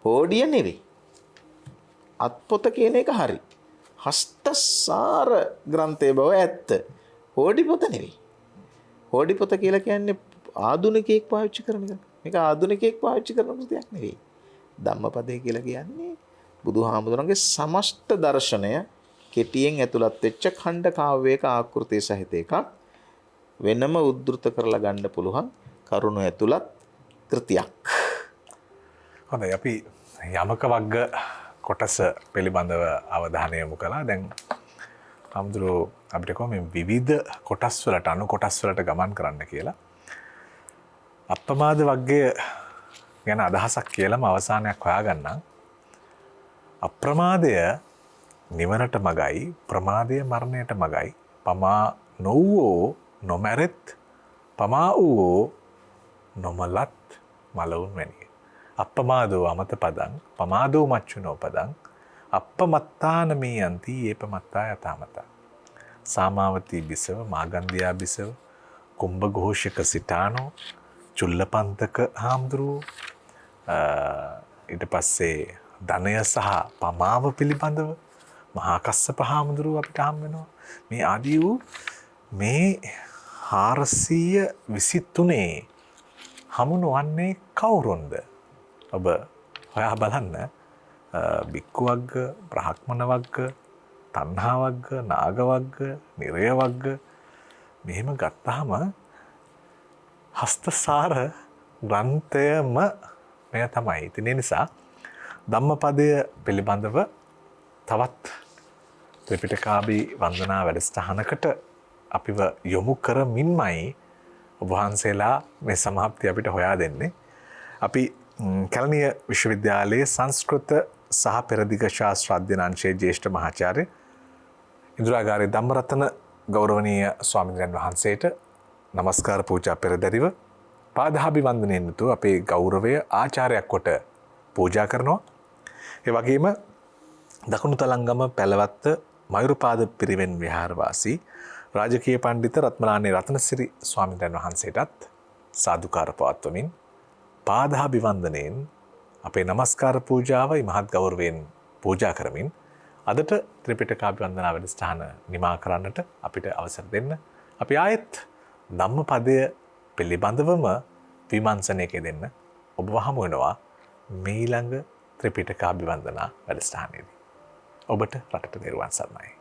හෝඩිය නෙවෙයි. අත්පොත කියන එක හරි. හස්තසාර ග්‍රන්ථයේ බව ඇත්ත. හෝඩි පොත නෙවෙයි. හෝඩි පොත කියලා කියන්නේ ආධුනිකයෙක් පාවිච්චි කරන එක. මේක ආධුනිකයෙක් පාවිච්චි කරන කෘතියක් නෙවෙයි. ධම්මපදය කියලා කියන්නේ බුදුහාමුදුරන්ගේ සමස්ත දර්ශනය කෙටියෙන් ඇතුළත් වෙච්ච ඛණ්ඩ කාව්‍යයක ආකෘතිය සහිත එකක්. වෙනම උද්දෘත කරලා ගන්න පුළුවන් කරුණු ඇතුළත් කෘතියක්. හොඳයි අපි යමක වග්ග කොටස පිළිබඳව අවධානය යොමු කළා. දැන් හාමුදුරුවෝ අපිට කොහොම මේ විවිධ කොටස් වලට අනු කොටස් වලට ගමන් කරන්න කියලා. අප්‍රමාද වග්ගය ගැන අදහසක් කියලාම අවසානයක් හොයාගන්නම්. අප්‍රමාදය නිවනට මගයි, ප්‍රමාදය මරණයට මගයි. පමා නොවූ නොමැරෙත්, පමා වූ නොමලත් මලවුන් වැනිය. අප්‍රමාදෝ අමත පදං, පමාදෝ මච්චුනෝ පදං, අප්පමත්තාන මේ යන්ති ඒපමත්තා යතාමතා. සාමාවතී බිසව, මාගන්ධියා බිසව, කුම්භ ഘോഷක සිටානෝ, චුල්ලපන්තක හාමුදුරුවෝ, ඊට පස්සේ ධනය සහ පමාව පිළිබඳව මහා කස්සප හාමුදුරුවෝ අපිට හම් වෙනවා. මේ ආදී වූ මේ 423 හමු නොවන්නේ කවුරුන්ද? ඔබ හොයා බලන්න. බික්කු වග්ග, බ්‍රහ්මණ වග්ග, තණ්හා වග්ග, නාග වග්ග, නිරය වග්ග මෙහෙම ගත්තාම හස්තසාර ග්‍රන්ථයම මෙය තමයි. ඉතින් ඒ නිසා ධම්මපදය පිළිබඳව තවත් ත්‍රිපිටකාභි වන්දනා වැඩසටහනකට අපිව යොමු කරමින්මයි ඔබ වහන්සේලා මේ සමාප්තිය අපිට හොයා දෙන්නේ. අපි කැලණිය විශ්වවිද්‍යාලයේ සංස්කෘත සහ පෙරදිග ශාස්ත්‍ර අධ්‍යයන අංශයේ ජ්‍යෙෂ්ඨ මහාචාර්ය ඉන්ද්‍රාගාරේ ධම්මරතන ගෞරවනීය ස්වාමීන් වහන්සේට නමස්කාර පූජා පෙරදරිව පාදාභිවන්දනයෙන් යුතුව අපේ ගෞරවය ආචාර්යයක් කොට පූජා කරනවා. ඒ වගේම දකුණු තලංගම පැලවත්ත මයුරපාද පිරිවෙන් විහාරවාසී රාජකීය පඬිත රත්මලානේ රත්නසිරි ස්වාමීන් වහන්සේටත් සාදුකාර පවත්වමින් පාදාභිවන්දනයෙන් අපේ නමස්කාර පූජාව මහත් ගෞරවයෙන් පූජා කරමින් අදට ත්‍රිපිටකාභිවන්දනා වැඩසටහන නිමා කරන්නට අපිට අවසර දෙන්න. අපි ආයෙත් ධම්මපදය පිළිබඳවම විමර්ශනයක දෙන්න ඔබ වහමු වෙනවා මීළඟ ත්‍රිපිටකාභිවන්දනා වැඩසටහනේදී. ඔබට රටට නිර්වාණ සරණයි.